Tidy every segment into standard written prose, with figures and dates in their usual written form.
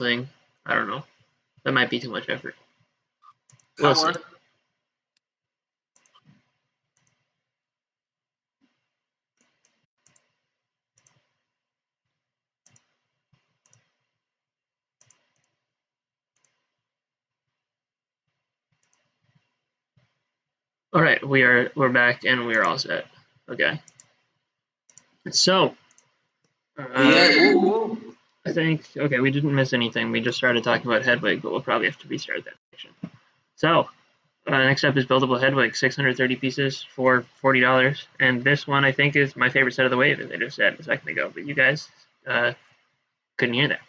thing. I don't know. That might be too much effort. We'll Come see. on. All right, we're back and we're all set. Okay. So, Yeah. I think we didn't miss anything. We just started talking about Hedwig, but we'll probably have to restart that section. So, next up is Buildable Hedwig, 630 pieces for $40, and this one I think is my favorite set of the wave, as I just said a second ago. But you guys couldn't hear that.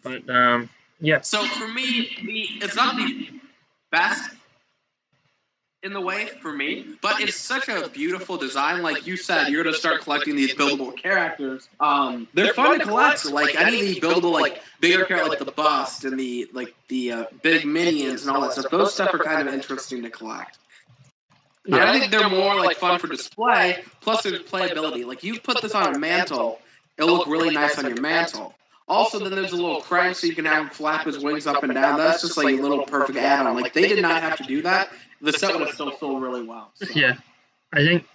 But yeah. So for me, it's not the best in the way for me, but it's such a beautiful design. Like you said, you're gonna start collecting these buildable characters. They're fun to collect. Like any of the buildable, like bigger characters, like the bust and the big minions and all that stuff. Those stuff are kind of interesting to collect. Yeah. And I think they're more like fun for display. Plus, there's playability. Like you put this on a mantle, it'll look really nice on your mantle. Also, then there's a little crank so you can have him flap his wings up and down. That's just like a little perfect add-on. Like they did not have to do that. The set would have still sold really well. So. Yeah, I think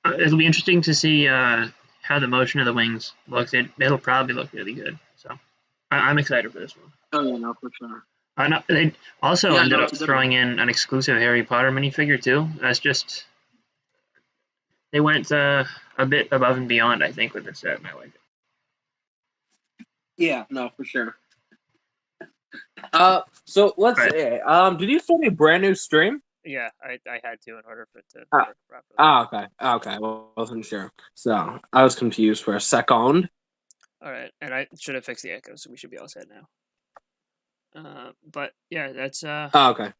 it'll be interesting to see how the motion of the wings looks. It'll probably look really good. So I'm excited for this one. Oh yeah, no, for sure. They also ended up throwing in an exclusive Harry Potter minifigure too. That's just they went a bit above and beyond, I think, with this set, and I like it. Yeah, no, for sure. So let's see. Did you start a brand new stream? Yeah, I had to in order for it to work properly. Okay. Well, I wasn't sure. So I was confused for a second. All right, and I should have fixed the echo, so we should be all set now. But yeah, that's okay.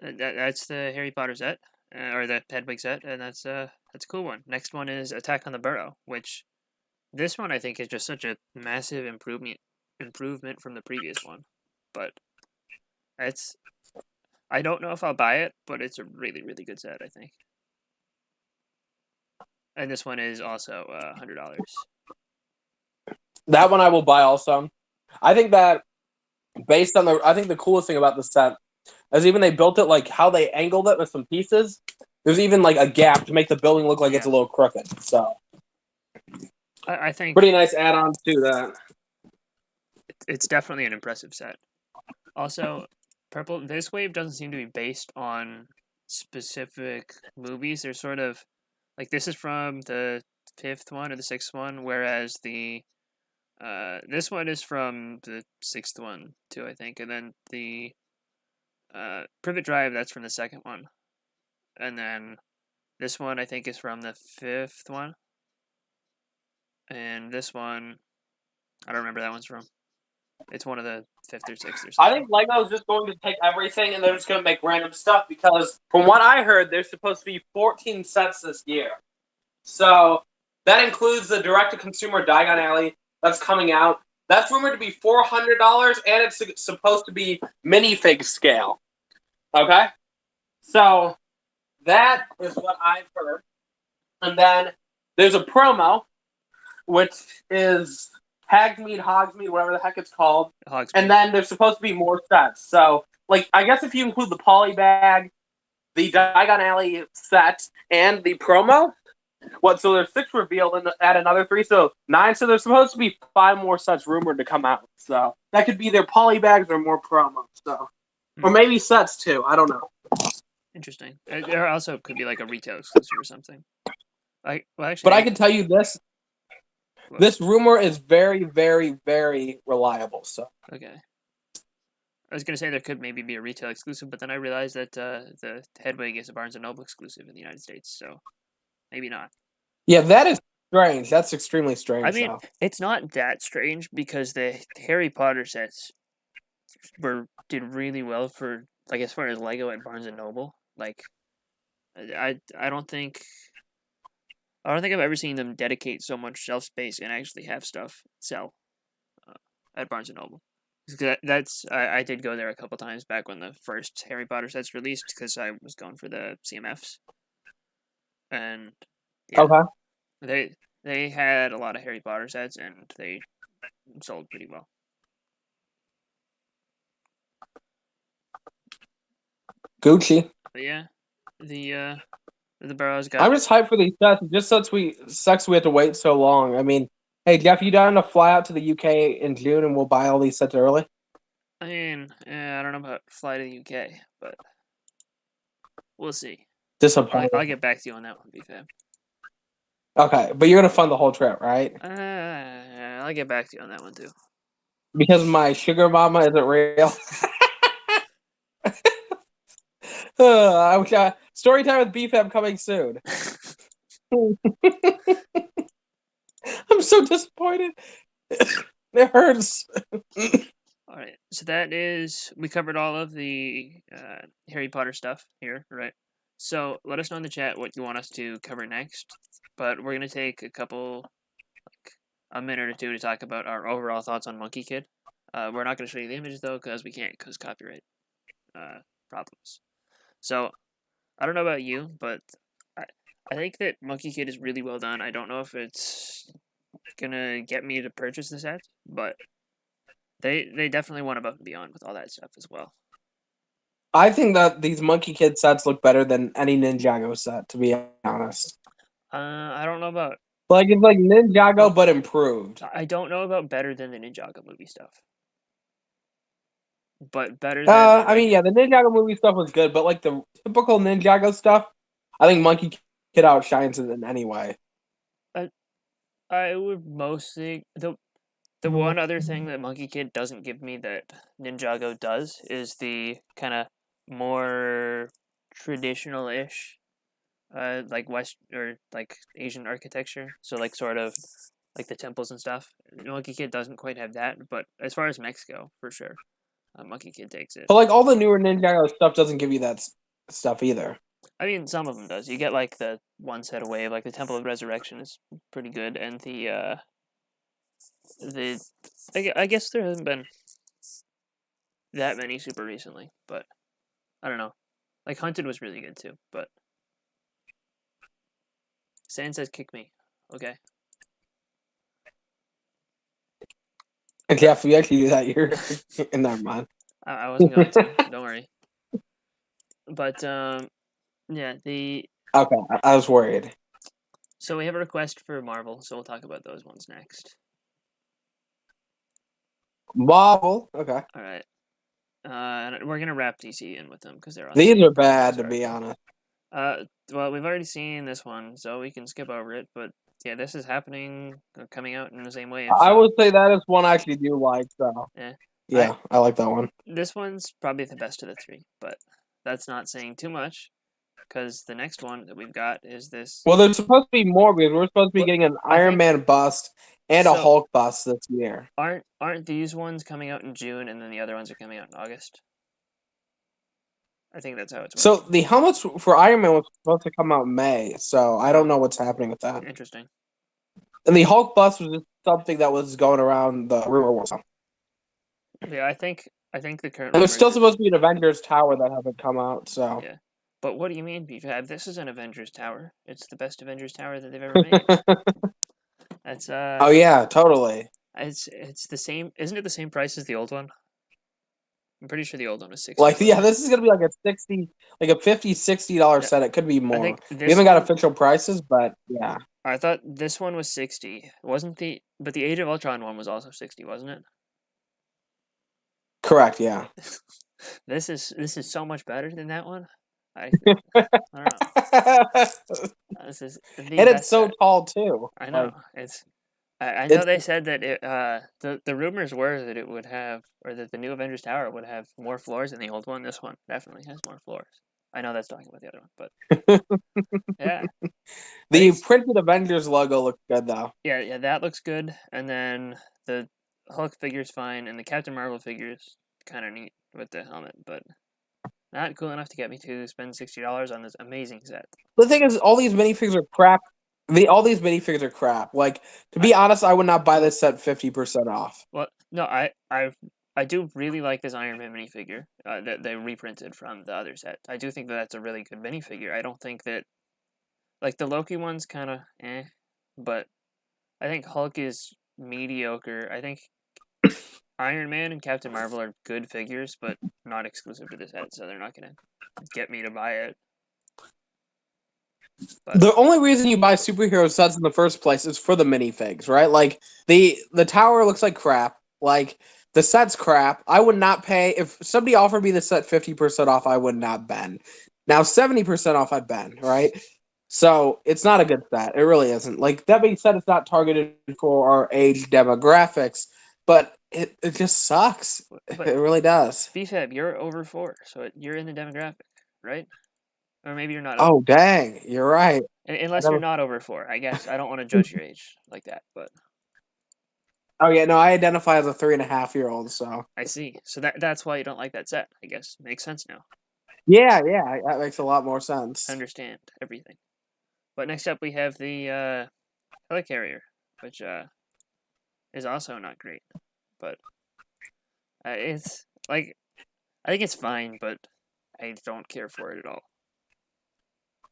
That's the Harry Potter set, or the Hedwig set, and that's a cool one. Next one is Attack on the Burrow, which this one I think is just such a massive improvement from the previous one. But I don't know if I'll buy it, but it's a really, really good set, I think. And this one is also $100. That one I will buy also. I think that based on I think the coolest thing about the set is even they built it like how they angled it with some pieces. There's even like a gap to make the building look like it's a little crooked. So I think pretty nice add-on to that. It's definitely an impressive set. Also, this wave doesn't seem to be based on specific movies. They're sort of like this is from the 5th one or the 6th one, whereas this one is from the 6th one too, I think, and then the Privet Drive, that's from the 2nd one, and then this one I think is from the 5th one, and this one I don't remember that one's from. It's one of the 5th or 6th or something. I think Lego's just going to take everything and they're just going to make random stuff because, from what I heard, there's supposed to be 14 sets this year. So that includes the direct-to-consumer Diagon Alley that's coming out. That's rumored to be $400, and it's supposed to be minifig scale. Okay? So that is what I've heard. And then there's a promo, which is Hogsmeade, whatever the heck it's called. Hogsmeade. And then there's supposed to be more sets. So, I guess if you include the Polybag, the Diagon Alley set, and the promo, so there's 6 revealed and add another 3, so 9. So there's supposed to be 5 more sets rumored to come out. So that could be either Polybags or more promos. So, or maybe sets too. I don't know. Interesting. There also could be like a retail exclusive or something. But I can tell you this. This rumor is very, very, very reliable. So okay. I was going to say there could maybe be a retail exclusive, but then I realized that the Hedwig is a Barnes & Noble exclusive in the United States, so maybe not. Yeah, that is strange. That's extremely strange. I mean, it's not that strange because the Harry Potter sets did really well for, like, as far as Lego at Barnes & Noble. Like, I don't think I've ever seen them dedicate so much shelf space and actually have stuff sell at Barnes & Noble. I did go there a couple times back when the first Harry Potter sets released because I was going for the CMFs, and yeah, okay, they had a lot of Harry Potter sets and they sold pretty well. Gucci. But yeah, the Burrows got. I'm just hyped for these sets. It just sucks we have to wait so long. I mean, hey Jeff, you down to fly out to the UK in June and we'll buy all these sets early? I mean, I don't know about fly to the UK, but we'll see. Disappointed. I'll get back to you on that one, BFAB. Okay, but you're gonna fund the whole trip, right? I'll get back to you on that one too. Because my sugar mama isn't real. Story time with BFAB coming soon. I'm so disappointed. It hurts. All right, so we covered all of the Harry Potter stuff here, right? So let us know in the chat what you want us to cover next. But we're gonna take a minute or two to talk about our overall thoughts on Monkey Kid. We're not gonna show you the images though, because we can't, because copyright problems. So I don't know about you, but I think that Monkey Kid is really well done. I don't know if it's gonna get me to purchase the set, but they definitely went above and beyond with all that stuff as well. I think that these Monkey Kid sets look better than any Ninjago set, to be honest. I don't know about it's like Ninjago but improved. I don't know about better than the Ninjago movie stuff, but better than. I mean, yeah, the Ninjago movie stuff was good, but like the typical Ninjago stuff, I think Monkey Kid outshines it in any way. I would mostly the one other thing that Monkey Kid doesn't give me that Ninjago does is the kind of more traditional-ish, like West or like Asian architecture. So like sort of like the temples and stuff. Monkey Kid doesn't quite have that, but as far as Mexico, for sure, Monkey Kid takes it. But like all the newer Ninjago stuff doesn't give you that stuff either. I mean, some of them does. You get like the one set away, like the Temple of Resurrection is pretty good, and I guess there hasn't been that many super recently, but I don't know. Like Hunted was really good too, but Sand says kick me. Okay. Yeah, if you actually do that, you're in that mind. I wasn't going to. Don't worry. But yeah, Okay, I was worried. So we have a request for Marvel, so we'll talk about those ones next. Marvel, okay. All right. We're gonna wrap DC in with them because they're on. These are bad, to be honest. Well, we've already seen this one, so we can skip over it. But yeah, this is happening, coming out in the same way. I would say that is one I actually do like. So yeah, I like that one. This one's probably the best of the three, but that's not saying too much, because the next one that we've got is this. Well, there's supposed to be more because we're supposed to be getting an Iron Man bust and a Hulk bust this year. Aren't these ones coming out in June, and then the other ones are coming out in August? I think that's how it's working. So the helmets for Iron Man was supposed to come out in May, so I don't know what's happening with that. Interesting. And the Hulk bust was just something that was going around the rumor was. Yeah, I think the current. And there's still supposed to be an Avengers Tower that hasn't come out, so. Yeah. But what do you mean, BFAB? This is an Avengers Tower. It's the best Avengers Tower that they've ever made. That's Oh yeah, totally. It's the same. Isn't it the same price as the old one? I'm pretty sure the old one was $60. Like this is gonna be like a $50-$60 set. It could be more. We haven't got official prices, but yeah. I thought this one was $60. But the Age of Ultron one was also $60, wasn't it? Correct. Yeah. This is so much better than that one. I don't know. This is and it's so tall too. I know I know they said that the rumors were that it would have, or that the new Avengers Tower would have more floors than the old one. This one definitely has more floors. I know that's talking about the other one, but yeah. The printed Avengers logo looks good though. Yeah, that looks good. And then the Hulk figure's fine, and the Captain Marvel figure's kind of neat with the helmet, but not cool enough to get me to spend $60 on this amazing set. The thing is, all these minifigures are crap. All these minifigures are crap. Like, to be honest, I would not buy this set 50% off. Well, no, I do really like this Iron Man minifigure that they reprinted from the other set. I do think that's a really good minifigure. I don't think that, like, the Loki one's kind of but I think Hulk is mediocre. I think Iron Man and Captain Marvel are good figures, but not exclusive to the set, so they're not gonna get me to buy it. But The only reason you buy superhero sets in the first place is for the minifigs, right? Like the tower looks like crap. Like the set's crap. I would not pay if somebody offered me the set 50% off. I would not bend. Now 70% off, I'd bend, right? So it's not a good set. It really isn't. Like that being said, it's not targeted for our age demographics, but it just sucks. But It really does. BFAB, you're over 4, so you're in the demographic, right? Or maybe you're not. Oh dang, you're right. Unless you're not over 4, I guess. I don't want to judge your age like that, but Oh yeah, no, I identify as a 3.5-year-old, so I see. So that's why you don't like that set, I guess. Makes sense now. yeah, that makes a lot more sense. I understand everything. But next up we have the helicarrier, which is also not great. But it's like, I think it's fine, but I don't care for it at all.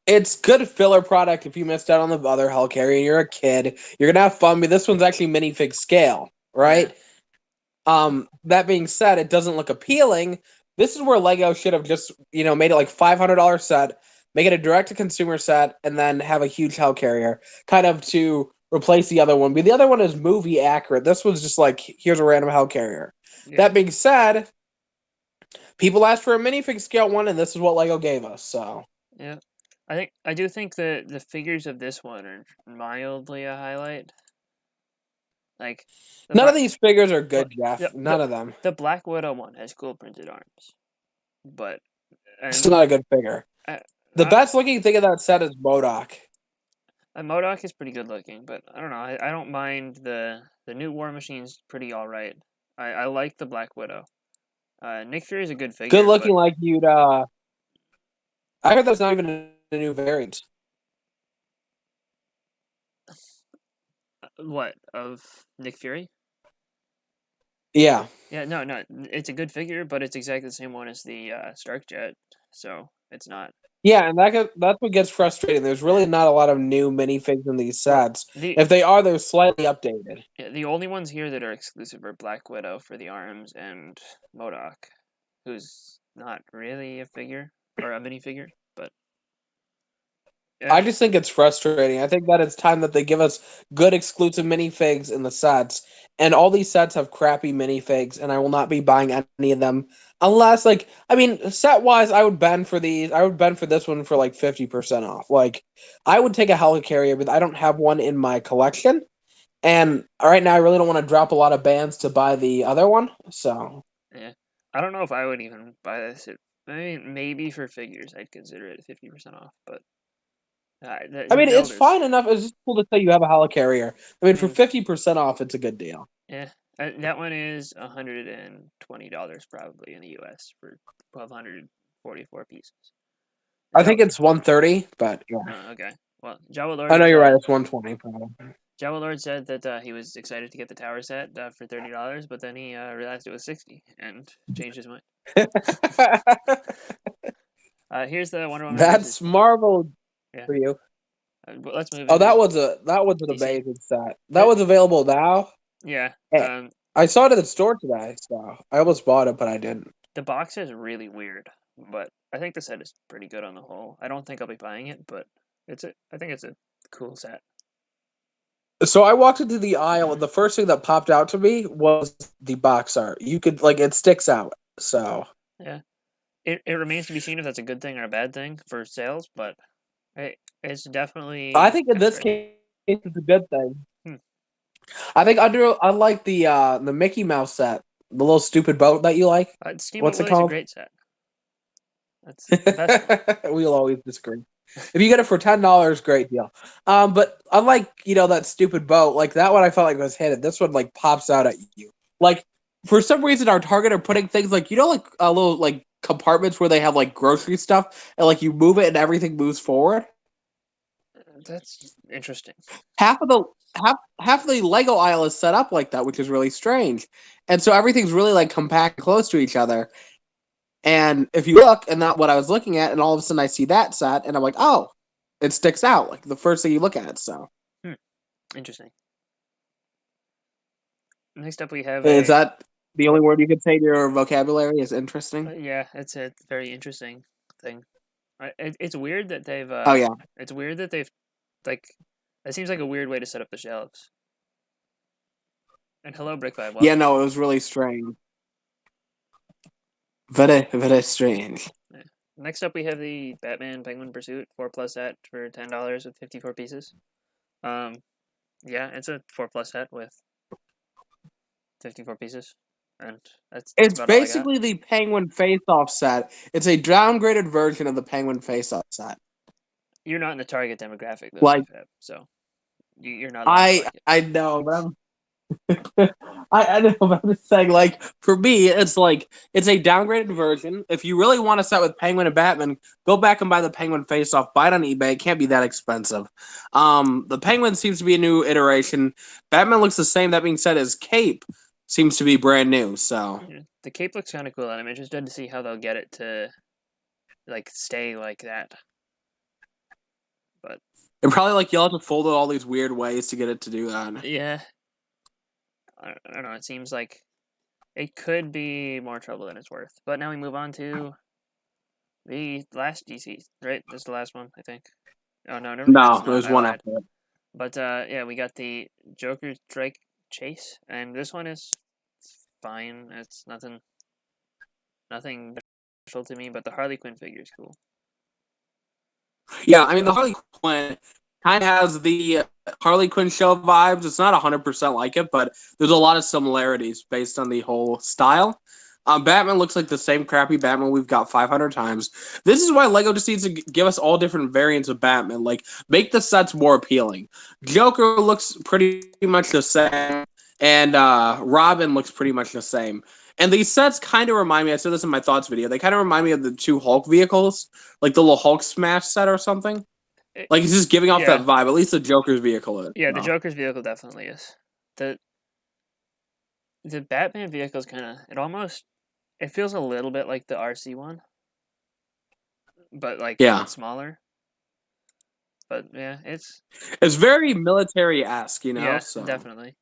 It's good filler product if you missed out on the other helicarrier. You're a kid. You're gonna have fun, but this one's actually minifig scale, right? Yeah. That being said, it doesn't look appealing. This is where Lego should have just, made it like $500 set, make it a direct-to-consumer set, and then have a huge helicarrier, kind of to replace the other one. But the other one is movie accurate. This was just like, here's a random helicarrier. Yeah. That being said, people asked for a minifig scale one, and this is what Lego gave us. So yeah. I do think that the figures of this one are mildly a highlight. Like none of these figures are good, Jeff. None of them. The Black Widow one has cool printed arms, but it's not a good figure. The best looking thing of that set is MODOK. MODOK is pretty good looking, but I don't know. I don't mind the new War Machine's pretty all right. I like the Black Widow. Nick Fury is a good figure. Good looking, like you'd. I heard that's not even a new variant. What, of Nick Fury? Yeah. Yeah, no, it's a good figure, but it's exactly the same one as the Stark Jet, so it's not. Yeah, and that's what gets frustrating. There's really not a lot of new minifigs in these sets. If they are, they're slightly updated. Yeah, the only ones here that are exclusive are Black Widow for the arms and MODOK, who's not really a figure or a minifigure, but. Yeah. I just think it's frustrating. I think that it's time that they give us good exclusive minifigs in the sets. And all these sets have crappy minifigs, and I will not be buying any of them unless, set-wise, I would bend for these. I would bend for this one for, 50% off. I would take a helicarrier, but I don't have one in my collection. And right now, I really don't want to drop a lot of bands to buy the other one, so. Yeah. I don't know if I would even buy this. Maybe for figures, I'd consider it 50% off, but. It's fine enough. It's just cool to say you have a helicarrier. For 50% off, it's a good deal. Yeah, that one is $120 probably in the U.S. for 1,244 pieces. I think it's $130, but yeah. Oh, okay. Well, Jawa Lord. I know you're right. It's $120 probably. Jawa Lord said that he was excited to get the tower set for $30, but then he realized it was $60 and changed his mind. Here's the Wonder Woman. That's Marvel. Yeah. For you. Let's move. Oh, that was an amazing set. That was available now. Yeah. Hey, I saw it at the store today, so I almost bought it, but I didn't. The box is really weird, but I think the set is pretty good on the whole. I don't think I'll be buying it, but I think it's a cool set. So I walked into the aisle, and the first thing that popped out to me was the box art. You could it sticks out. So yeah, it remains to be seen if that's a good thing or a bad thing for sales, but. It's definitely. I think in this case, it's a good thing. I think I like the Mickey Mouse set, the little stupid boat that you like. What's it called? A great set. That's the best one. We'll always disagree. If you get it for $10, great deal. But unlike that stupid boat, that one I felt like was hidden. This one pops out at you. For some reason, our Target are putting things a little compartments where they have grocery stuff, and you move it and everything moves forward. That's interesting. Half of the Lego aisle is set up like that, which is really strange. And so everything's really compact, close to each other. And if you look, and not what I was looking at, and all of a sudden I see that set, and I'm like, oh, it sticks out the first thing you look at. So interesting. Next up, we have. Is that The only word you could say in your vocabulary is interesting. Yeah, it's a very interesting thing. It's weird that they've. Oh yeah, It's weird that they've like. It seems like a weird way to set up the shelves. And hello, BrickByBrick. yeah. No, it was really strange. Very, very strange. Yeah. Next up, we have the Batman Penguin Pursuit 4+ set for $10 with 54 pieces. Yeah, it's a 4+ set with 54 pieces, and that's It's about all I got. basically the Penguin Face-Off set. It's a downgraded version of the Penguin Face-Off set. You're not in the target demographic, though, Like- BFAB, so you're not. allowed to like it. I know, but I'm I know, but I'm just saying, like, for me, it's like it's a downgraded version. If you really want a set with Penguin and Batman, go back and buy the Penguin Face-Off. Buy it on eBay. It can't be that expensive. The Penguin seems to be a new iteration. Batman looks the same. That being said, his cape seems to be brand new. So Yeah. The cape looks kind of cool, and I'm interested to see how they'll get it to like stay like that. But and probably like you'll have to fold it all these weird ways to get it to do that. yeah, I don't know. It seems like it could be more trouble than it's worth. But now we move on to the last DC, right? This is the last one, I think. Oh no, never mind. No, it's not. there's I one lied. after it. But yeah, we got the Joker Strike Chase, and this one is fine. It's nothing special to me, but the Harley Quinn figure is cool. Yeah, I mean the Harley Quinn kind of has the Harley Quinn show vibes. It's not 100% like it, but there's a lot of similarities based on the whole style. Batman looks like the same crappy Batman we've got 500 times. This is why Lego just needs to give us all different variants of Batman. Like, make the sets more appealing. Joker looks pretty much the same, and Robin looks pretty much the same. And these sets kind of remind me, I said this in my thoughts video, they kind of remind me of the two Hulk vehicles, like the little Hulk Smash set or something. Like, it's just giving off that vibe. At least the Joker's vehicle is. Yeah, the Joker's vehicle definitely is. The Batman vehicle is kind of, it feels a little bit like the RC one, but like smaller. But yeah, it's very military-esque, you know? Yeah, so. definitely.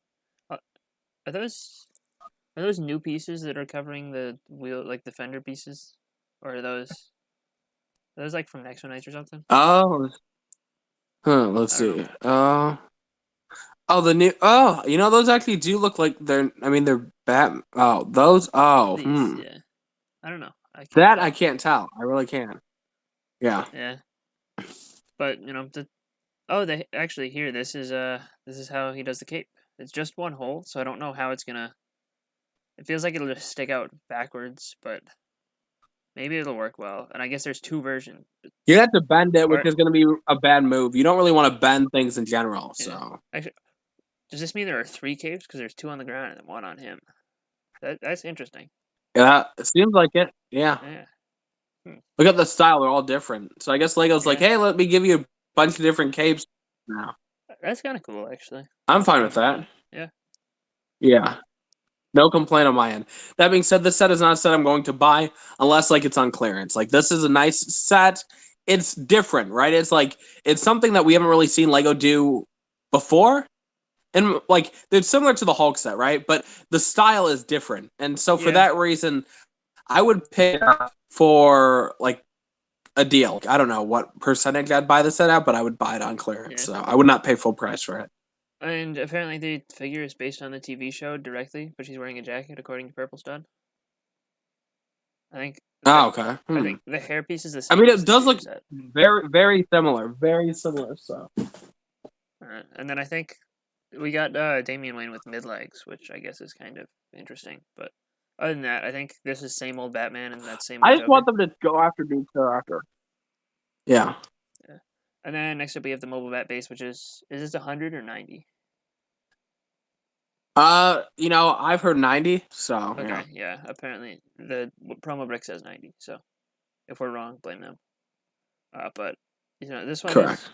Are those new pieces that are covering the wheel, like the fender pieces, or are those like from Next One Nights or something? Oh, let's see. The new. Oh, you know, those actually do look like they're. I mean, they're Bat. Oh, those. Oh, These, yeah. I don't know. I can't tell. I really can't. Yeah. Yeah. But you know they actually here. This is how he does the cape. It's just one hole, so I don't know how it's gonna. It feels like it'll just stick out backwards, but maybe it'll work well. And I guess there's two versions. You have to bend it, which is going to be a bad move. You don't really want to bend things in general. So, yeah. Actually, does this mean there are 3 capes? Because there's 2 on the ground and 1 on him. That's interesting. Yeah, it seems like it. Yeah. Look at the style; they're all different. So I guess Lego's like, hey, let me give you a bunch of different capes now. That's kind of cool, actually. I'm fine with that. Yeah. Yeah. No complaint on my end. That being said, this set is not a set I'm going to buy unless like it's on clearance. Like, this is a nice set. It's different, right? It's like it's something that we haven't really seen Lego do before. And like it's similar to the Hulk set, right? But the style is different. And so for that reason, I would pay for like a deal. I don't know what percentage I'd buy the set at, but I would buy it on clearance. So I would not pay full price for it. And apparently the figure is based on the TV show directly, but she's wearing a jacket, according to Purple Stud. I think. Oh, okay. I think the hairpiece is the same. I mean, it does look very, very similar. Very similar, so. And then I think we got Damian Wayne with mid-legs, which I guess is kind of interesting. But other than that, I think this is same old Batman and that same old I just Joker. want them to go after new character. Yeah. And then next up we have the Mobile Bat base, which is this 100 or 90? You know, I've heard 90, so. Okay, yeah. Apparently the promo brick says 90, so if we're wrong, blame them. But you know, this one Correct.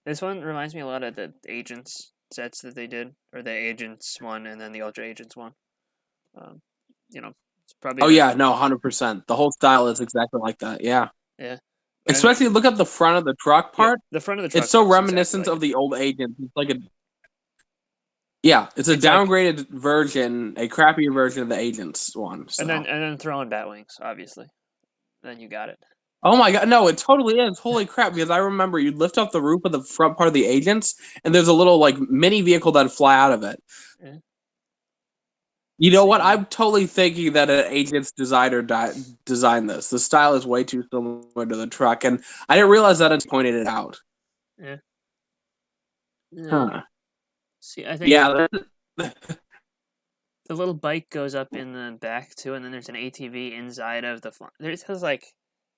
This one reminds me a lot of the Agents sets that they did, or the Agents one and then the Ultra Agents one. You know, it's probably. Oh yeah, no, 100%. The whole style is exactly like that. Yeah. Yeah. Especially look at the front of the truck part. Yeah, the front of the truck. It's so reminiscent of the old Agents. It's like a. Yeah, it's a It's like- downgraded version, a crappier version of the Agents one. So. and then throw in bat wings, obviously. Then you got it. Oh my god, no, it totally is. Holy crap, because I remember you'd lift up the roof of the front part of the Agents, and there's a little, like, mini vehicle that'd fly out of it. Yeah. You know what? See. I'm totally thinking that an Agents designer designed this. The style is way too similar to the truck, and I didn't realize that until pointed it out. Yeah. Huh. See, I think Yeah. the little bike goes up in the back too, and then there's an ATV inside of the. There's like,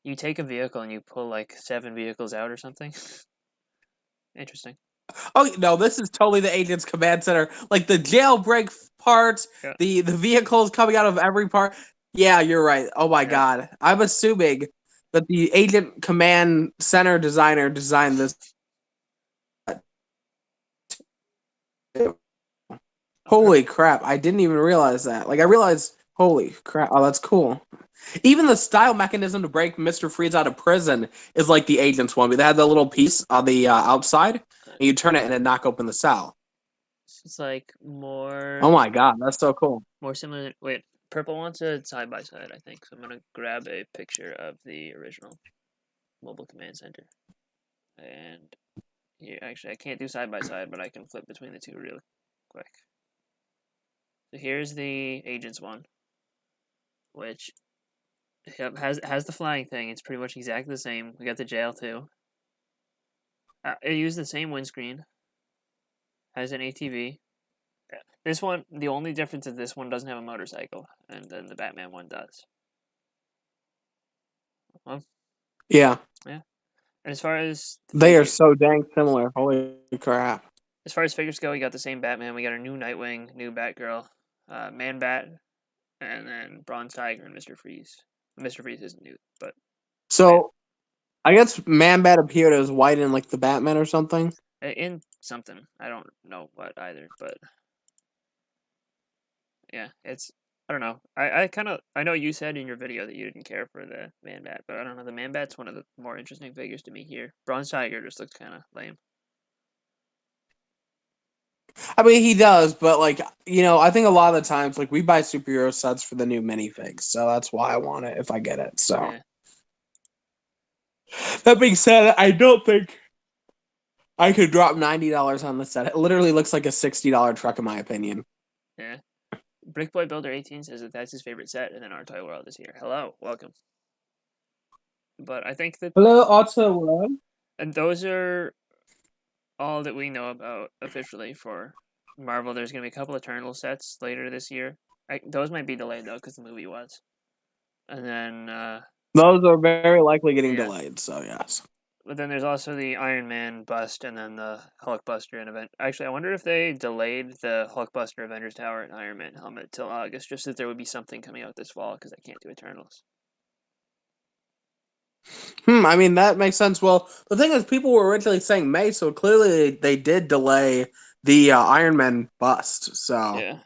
you take a vehicle and you pull like 7 vehicles out or something. Interesting. Oh no, this is totally the Agents Command Center. Like the jailbreak parts, Yeah. the vehicles coming out of every part. Yeah, you're right. Oh my god. I'm assuming that the Agent Command Center designer designed this. Holy crap, I didn't even realize that. Like I realized, holy crap, oh that's cool. Even the style mechanism to break Mr. Freeze out of prison is like the Agents one. They had the little piece on the outside, and you turn it and it knock open the cell. It's like more. Oh my god, that's so cool. More similar. Wait, Purple wants it side by side, I think. So I'm gonna grab a picture of the original mobile command center. And here, actually, I can't do side by side, but I can flip between the two real quick. So here's the Agents one, which has the flying thing. It's pretty much exactly the same. We got the jail too. It used the same windscreen. Has an ATV. This one, the only difference is this one doesn't have a motorcycle, and then the Batman one does. Well, yeah. And as far as they are so dang similar. Holy crap! As far as figures go, we got the same Batman. We got a new Nightwing, new Batgirl, Man Bat, and then Bronze Tiger and Mr. Freeze. Mr. Freeze isn't new, but so I guess Man Bat appeared as white in like the Batman or something. In something, I don't know what either, but yeah, it's I don't know. I know you said in your video that you didn't care for the Man Bat, but I don't know. The Man Bat's one of the more interesting figures to me here. Bronze Tiger just looks kind of lame. I mean, he does, but like I think a lot of the times, like we buy superhero sets for the new minifigs, so that's why I want it if I get it. So Yeah. That being said, I don't think I could drop $90 on the set. It literally looks like a $60 truck, in my opinion. Yeah. Brickboy Builder 18 says that that's his favorite set, and then Untitled World is here. Hello, welcome. But I think that hello, Otto World. And those are all that we know about officially for Marvel. There's going to be a couple of Eternal sets later this year. Those might be delayed, though, because the movie was. And then... those are very likely getting delayed, so yes. But then there's also the Iron Man bust and then the Hulkbuster and event. Actually, I wonder if they delayed the Hulkbuster Avengers Tower and Iron Man helmet till August, just that there would be something coming out this fall, because I can't do Eternals. I mean, that makes sense. Well, the thing is, people were originally saying May, so clearly they did delay the Iron Man bust. So, yeah.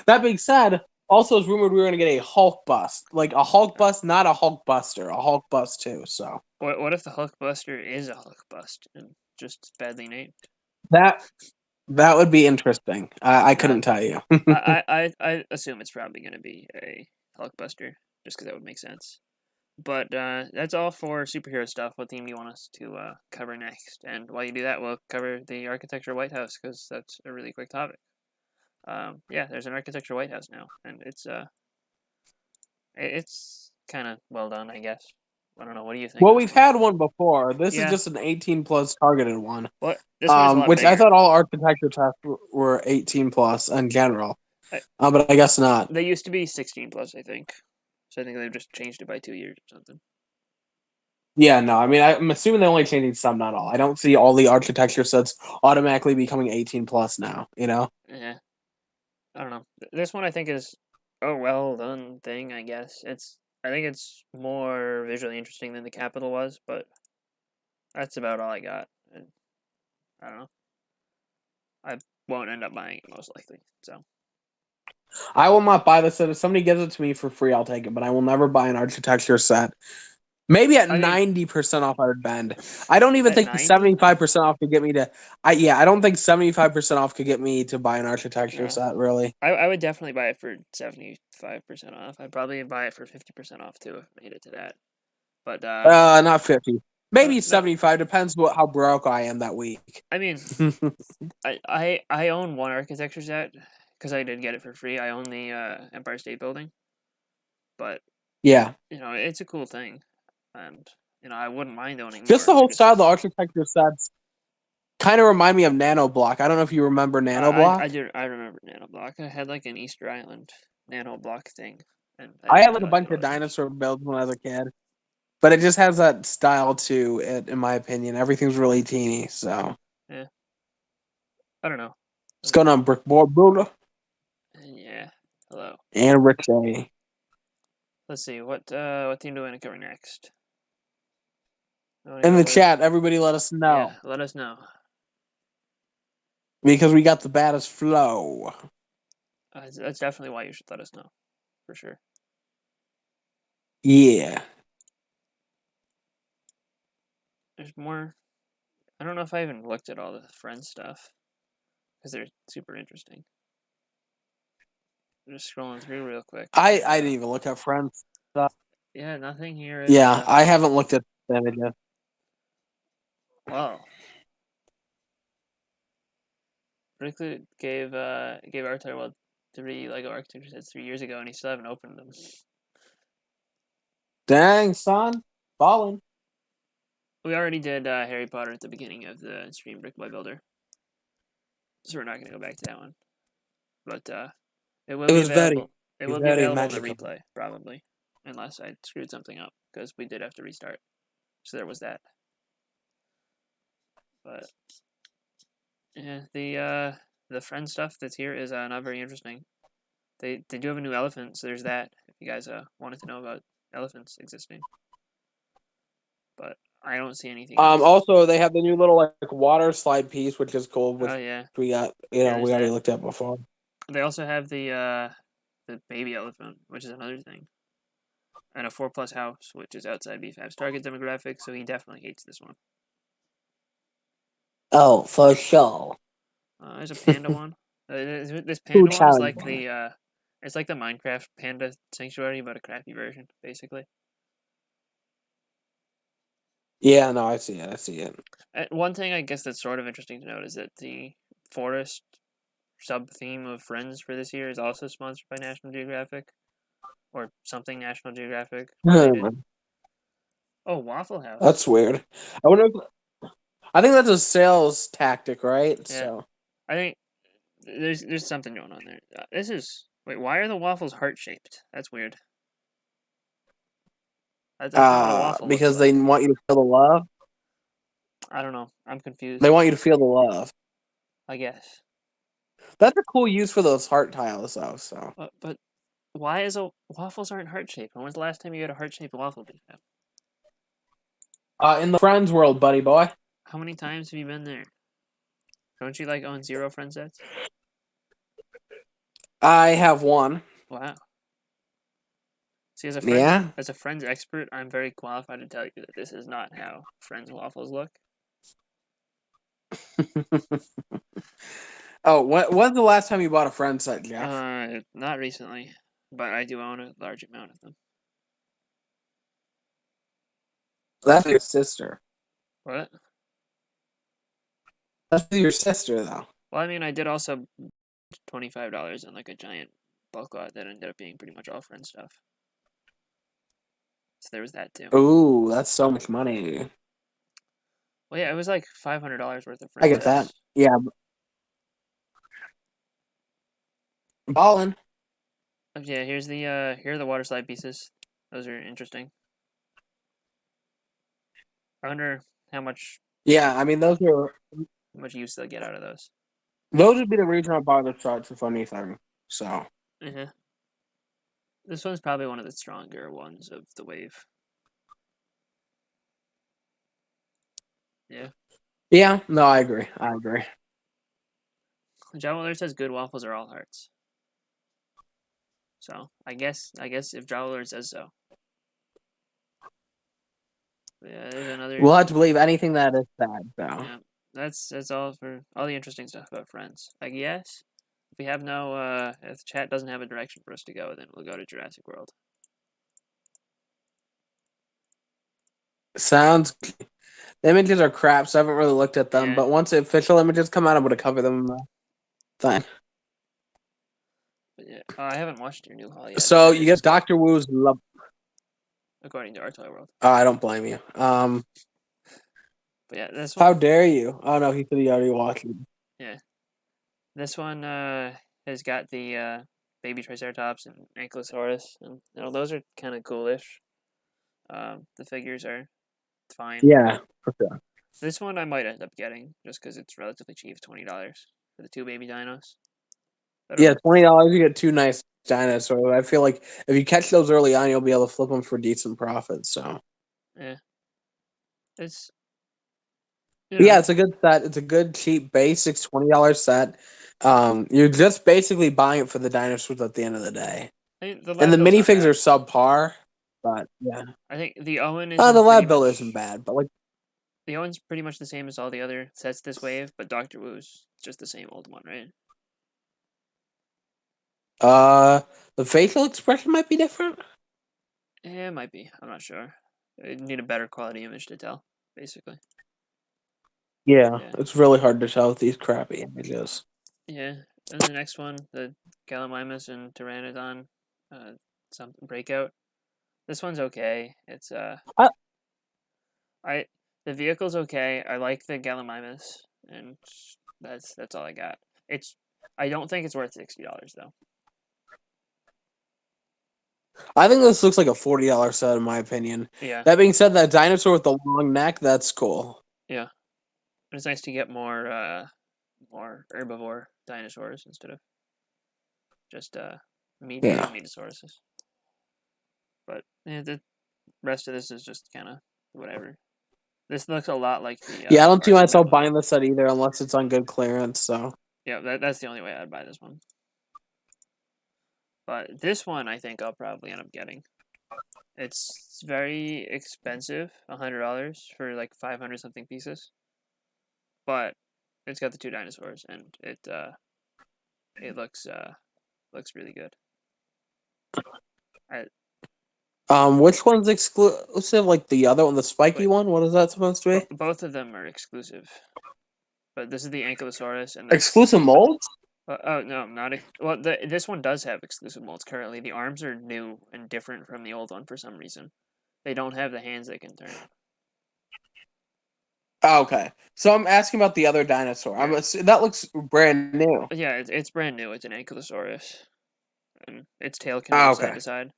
That being said, also it's rumored we were going to get a Hulk bust. Like a Hulk bust, not a Hulk buster. A Hulk bust, too. So, What if the Hulkbuster is a Hulk bust and just badly named? That would be interesting. I couldn't tell you. I assume it's probably going to be a Hulkbuster, just because that would make sense. But that's all for superhero stuff. What theme do you want us to cover next? And while you do that, we'll cover the Architecture White House, because that's a really quick topic. Yeah, there's an Architecture White House now, and it's kind of well done, I guess. I don't know. What do you think? Well, we've had one before. This is just an 18+ targeted one. What? This one's a lot which bigger. I thought all architecture tests were 18+ in general, but I guess not. They used to be 16+, I think. So I think they've just changed it by 2 years or something. Yeah, no, I mean, I'm assuming they're only changing some, not all. I don't see all the architecture sets automatically becoming 18+ now, Yeah. I don't know. This one I think is a well done thing, I guess. I think it's more visually interesting than the Capitol was, but that's about all I got. And I don't know. I won't end up buying it most likely, so. I will not buy this set. If somebody gives it to me for free, I'll take it, but I will never buy an architecture set Maybe at I mean, 90% off I would bend. I don't even at think 90? 75% off could get me to. I don't think 75% off could get me to buy an architecture No. set. Really. I would definitely buy it for 75% off. I'd probably buy it for 50% off too if it made it to that. But Not 50. Maybe no, 75. Depends how broke I am that week. I mean, I own one architecture set because I did get it for free. I own the Empire State Building, but Yeah. it's a cool thing, and I wouldn't mind owning Just more. the whole style of the architecture sets kind of remind me of Nano Block. I don't know if you remember Nano Block. I remember Nano Block. I had like an Easter Island Nano Block thing, and I had like really a liked bunch it all of that much. dinosaur builds when I was a kid, but it just has that style to it, in my opinion. Everything's really teeny, so. Yeah, I don't know. What's going on, Brickboard Builder Yeah. Hello. and Richie? Let's see what team do I want to cover next. In the chat, everybody let us know. Yeah, let us know. Because we got the baddest flow. That's definitely why you should let us know, for sure. Yeah. There's more. I don't know if I even looked at all the friend stuff because they're super interesting. I'm just scrolling through real quick. I didn't even look at friends stuff. Yeah, nothing here. Yeah, I haven't looked at them yet. Wow. Brickley gave Arthur 3 Lego architecture sets 3 years ago, and he still haven't opened them. Dang, son. Falling. We already did Harry Potter at the beginning of the stream, Brick by Builder, so we're not going to go back to that one. But it will be available. It will be available in the replay, probably, unless I screwed something up, because we did have to restart. So there was that. But yeah, the friend stuff that's here is not very interesting. They do have a new elephant, so there's that. If you guys wanted to know about elephants existing, but I don't see anything else. Also, they have the new little like water slide piece, which is cool. Which oh yeah, we got. We already looked at before. They also have the baby elephant, which is another thing, and a 4+ house, which is outside BFAB's target demographic. So he definitely hates this one. Oh, for sure. There's a panda one. This panda one is like it's like the Minecraft panda sanctuary, but a crappy version, basically. Yeah, no, I see it. One thing I guess that's sort of interesting to note is that the forest sub-theme of Friends for this year is also sponsored by National Geographic, or something National Geographic related. Oh, Waffle House. That's weird. I think that's a sales tactic, right? Yeah. So I think there's something going on there. Wait, why are the waffles heart-shaped? That's weird. That's not what a waffle because looks like. they want you to feel the love. I don't know. I'm confused. They want you to feel the love. I guess. That's a cool use for those heart tiles, though. So, but why is waffles aren't heart-shaped? When was the last time you had a heart-shaped waffle? in the Friends world, buddy boy. How many times have you been there? Don't you own 0 friend sets? I have one. Wow. See, as a Friends expert, I'm very qualified to tell you that this is not how Friends waffles look. Oh, when's the last time you bought a Friends set, Jeff? Not recently, but I do own a large amount of them. That's your sister. What? That's your sister, though. Well, I mean, I did also $25 on a giant bulk lot that ended up being pretty much all Friends stuff. So there was that too. Ooh, that's so much money. Well, yeah, it was like $500 worth of Friends. I get that. Yeah. Ballin'. Yeah, here are the water slide pieces. Those are interesting. I wonder how much. Yeah, I mean those are. How much use they'll get out of those. Those would be the reason I bought the charts for anything. So. Yeah. This one's probably one of the stronger ones of the wave. Yeah. Yeah. No, I agree. Java Alert says good waffles are all hearts. So I guess if Java Alert says so. Yeah, there's another. We'll have to believe anything that is said. So. Yeah, that's all for all the interesting stuff about Friends. I guess if we have no, if the chat doesn't have a direction for us to go, then we'll go to Jurassic World. Sounds. The images are crap, so I haven't really looked at them. Yeah. But once the official images come out, I'm going to cover them. Fine. But yeah, I haven't watched your new haul yet. So How you does get this go? Dr. Wu's love. According to our Toy World. I don't blame you. But yeah, this one. How dare you? Oh no, he said he already watched it. Yeah, this one has got the baby Triceratops and Ankylosaurus, and those are kind of coolish. The figures are fine. Yeah, for sure. This one I might end up getting just because it's relatively cheap, $20 for the 2 baby dinos. Yeah, $20 you get 2 nice dinosaurs. I feel like if you catch those early on, you'll be able to flip them for decent profits. So yeah, it's yeah, it's a good set. It's a good cheap basic $20 set. You're just basically buying it for the dinosaurs at the end of the day. and the minifigs are subpar, but yeah. I think the Owen is. The lab build isn't bad, but like the Owen's pretty much the same as all the other sets this wave, but Dr. Wu's just the same old one, right? The facial expression might be different. Yeah, it might be. I'm not sure. I need a better quality image to tell, basically. Yeah, it's really hard to tell with these crappy images. Yeah, and the next one, the Gallimimus and Pteranodon, something breakout. This one's okay. It's the vehicle's okay. I like the Gallimimus, and that's all I got. I don't think it's worth $60 though. I think this looks like a $40 set in my opinion. Yeah. That being said, that dinosaur with the long neck, that's cool. Yeah. It's nice to get more herbivore dinosaurs instead of just meatosauruses. But yeah, the rest of this is just kind of whatever. This looks a lot like the. I don't see myself buying this set either unless it's on good clearance. So yeah, that's the only way I'd buy this one. But this one, I think I'll probably end up getting. It's very expensive, $100 for like 500 something pieces. But it's got the 2 dinosaurs, and it looks really good. Which one's exclusive? Like the other one, the spiky one? What is that supposed to be? Both of them are exclusive. But this is the Ankylosaurus and exclusive molds. Oh no, not well. This one does have exclusive molds currently. The arms are new and different from the old one for some reason. They don't have the hands they can turn. Oh, okay, so I'm asking about the other dinosaur. That looks brand new. Yeah, it's brand new. It's an Ankylosaurus, and its tail can move side to side,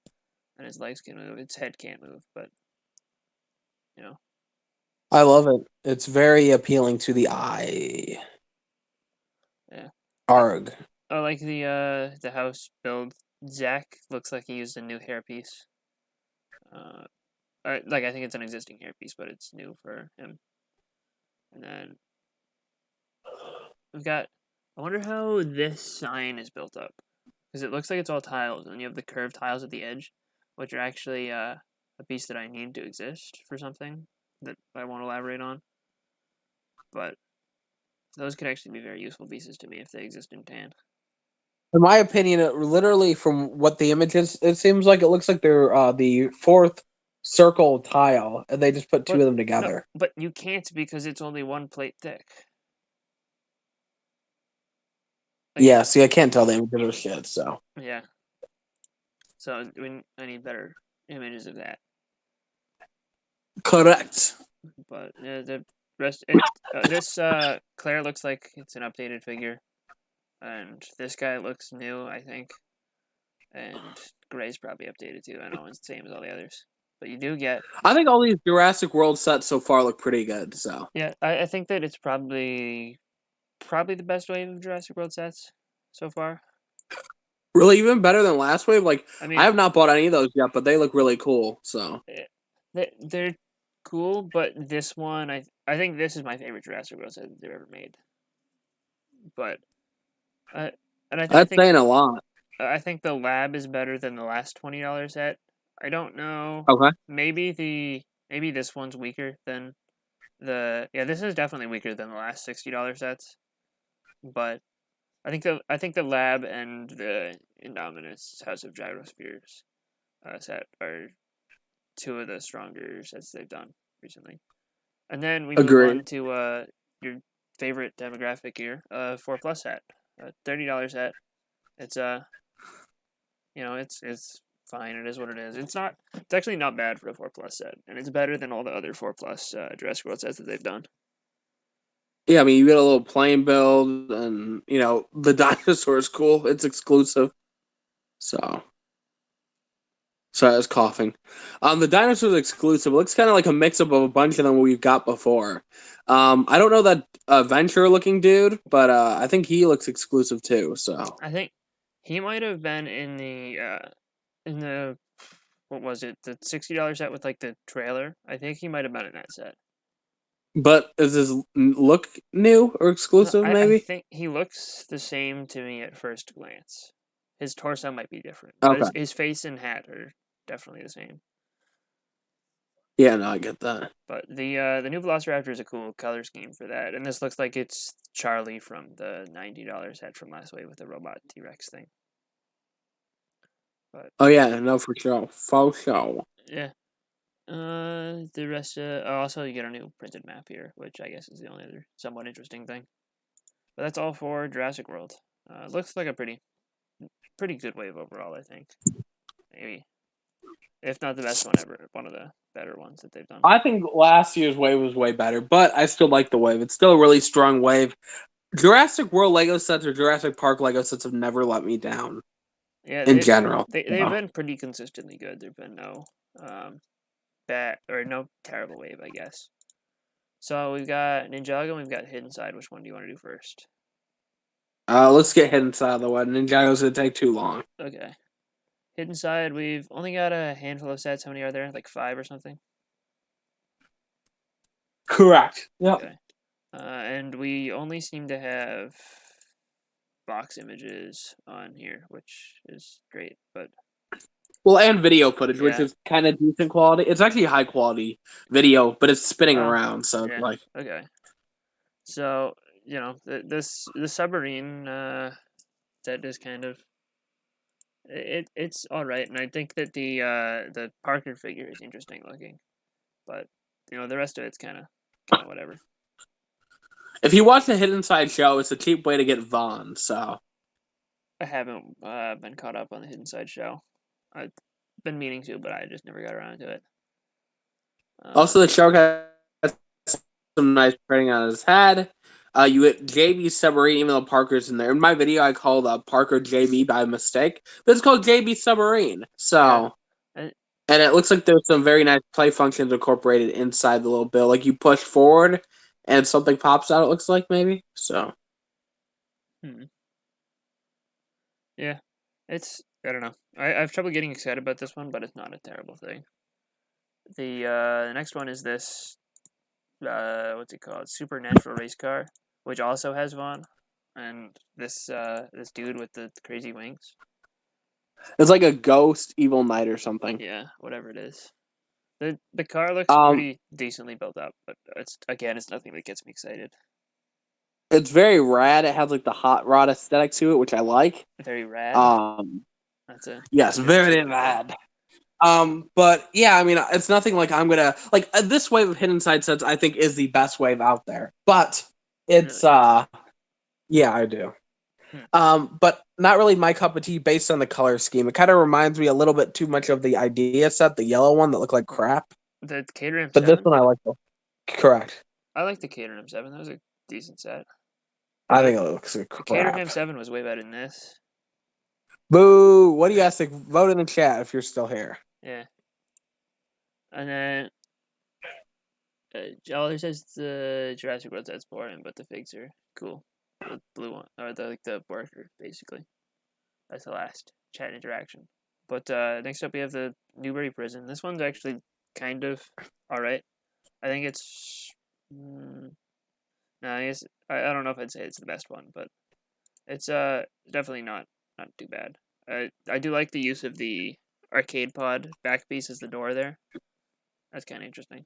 and its legs can move. Its head can't move, but you know. I love it. It's very appealing to the eye. Yeah. Arg. I like the house build. Zach looks like he used a new hairpiece. I think it's an existing hairpiece, but it's new for him. And then we've got. I wonder how this sign is built up, because it looks like it's all tiles, and you have the curved tiles at the edge, which are actually a piece that I need to exist for something that I won't elaborate on. But those could actually be very useful pieces to me if they exist in tan. In my opinion, literally from what the image is, it seems like it looks like they're the 4th circle tile, and they just put 2 of them together. No, but you can't because it's only 1 plate thick. Yeah, see, I can't tell the images are shit, so. Yeah. So I need better images of that. Correct. But the rest, this Claire looks like it's an updated figure, and this guy looks new, I think, and Gray's probably updated too. I know it's the same as all the others, but you do get. I think all these Jurassic World sets so far look pretty good. So yeah, I think that it's probably the best wave of Jurassic World sets so far. Really, even better than last wave. Like I have not bought any of those yet, but they look really cool. So they're cool, but this one, I think this is my favorite Jurassic World set they've ever made. But that's saying a lot. I think the lab is better than the last $20 set. I don't know. Okay. Maybe the maybe this one's weaker than this is definitely weaker than the last $60 sets, but I think the Lab and the Indominus House of Gyrospheres set are two of the stronger sets they've done recently. And then we move Agreed. on to your favorite demographic here, 4+ set, $30 set. It's it's fine. It is what it is. It's actually not bad for a 4+ set, and it's better than all the other 4+ Jurassic World sets that they've done. Yeah, I mean, you get a little plane build, and the dinosaur is cool. It's exclusive, so. Sorry, I was coughing. The dinosaur's exclusive. It looks kind of like a mix-up of a bunch of them we've got before. I don't know that Venture-looking dude, but I think he looks exclusive too. So I think he might have been in the what was it, the $60 set with like the trailer. I think he might have been in that set. But does his look new or No, exclusive, I maybe? think he looks the same to me at first glance. His torso might be different, but Okay. his face and hat are definitely the same. Yeah, no, I get that. But the new Velociraptor is a cool color scheme for that, and this looks like it's Charlie from the $90 set from last week with the robot T-Rex thing. But Oh, yeah, no, for sure. For sure. yeah. The rest also you get a new printed map here, which I guess is the only other somewhat interesting thing. But that's all for Jurassic World. Looks like a pretty good wave overall, I think. Maybe, if not the best one ever, one of the better ones that they've done. I think last year's wave was way better, but I still like the wave. It's still a really strong wave. Jurassic World Lego sets or Jurassic Park Lego sets have never let me down. Yeah, In general, they've been pretty consistently good. There've been no bad or no terrible wave, I guess. So we've got Ninjago and we've got Hidden Side. Which one do you want to do first? Let's get Hidden Side of the way. Ninjago's gonna take too long. Okay. Hidden Side, we've only got a handful of sets. How many are there? Like 5 or something? Correct. Yep. Okay. And we only seem to have box images on here, which is great, but Well, and video footage, which yeah. is kind of decent quality. It's actually high quality video, but it's spinning Oh, around, so it's yeah. like Okay. So, the submarine set is kind of it's all right, and I think that the Parker figure is interesting looking, but the rest of it's kind of whatever. if you watch the Hidden Side show, it's a cheap way to get Vaughn. So I haven't been caught up on the Hidden Side show. I've been meaning to, but I just never got around to it. Also, the shark has some nice printing on his head. You get JB Submarine, even though Parker's in there. In my video, I called Parker JB by mistake, but it's called JB Submarine. So, yeah. And it looks like there's some very nice play functions incorporated inside the little bill. Like you push forward, and something pops out. It looks like maybe so. Yeah, I don't know. I have trouble getting excited about this one, but it's not a terrible thing. The next one is this what's it called? Supernatural race car, which also has Vaughn, and this dude with the crazy wings. It's like a ghost evil knight or something. Yeah, whatever it is. The car looks pretty decently built up, but it's nothing that gets me excited. It's very rad. It has like the hot rod aesthetic to it, which I like. Very rad. That's a yes, very rad. But yeah, I mean, it's nothing like I'm gonna like this wave of Hidden Side sets. I think is the best wave out there, but it's yeah, I do. But not really my cup of tea based on the color scheme. It kind of reminds me a little bit too much of the Idea set, the yellow one that looked like crap. The Caterham 7? But this one I like. Correct. I like the Caterham 7. That was a decent set. I think it looks like crap. The Caterham 7 was way better than this. Boo! What do you guys think? Vote in the chat if you're still here. Yeah. And then it says the Jurassic World set's boring, but the figs are cool. The blue one, or the worker, basically. That's the last chat interaction. But next up we have the Newbury Prison. This one's actually kind of alright. I think it's no, I guess I don't know if I'd say it's the best one, but it's definitely not too bad. I do like the use of the arcade pod back piece as the door there. That's kind of interesting.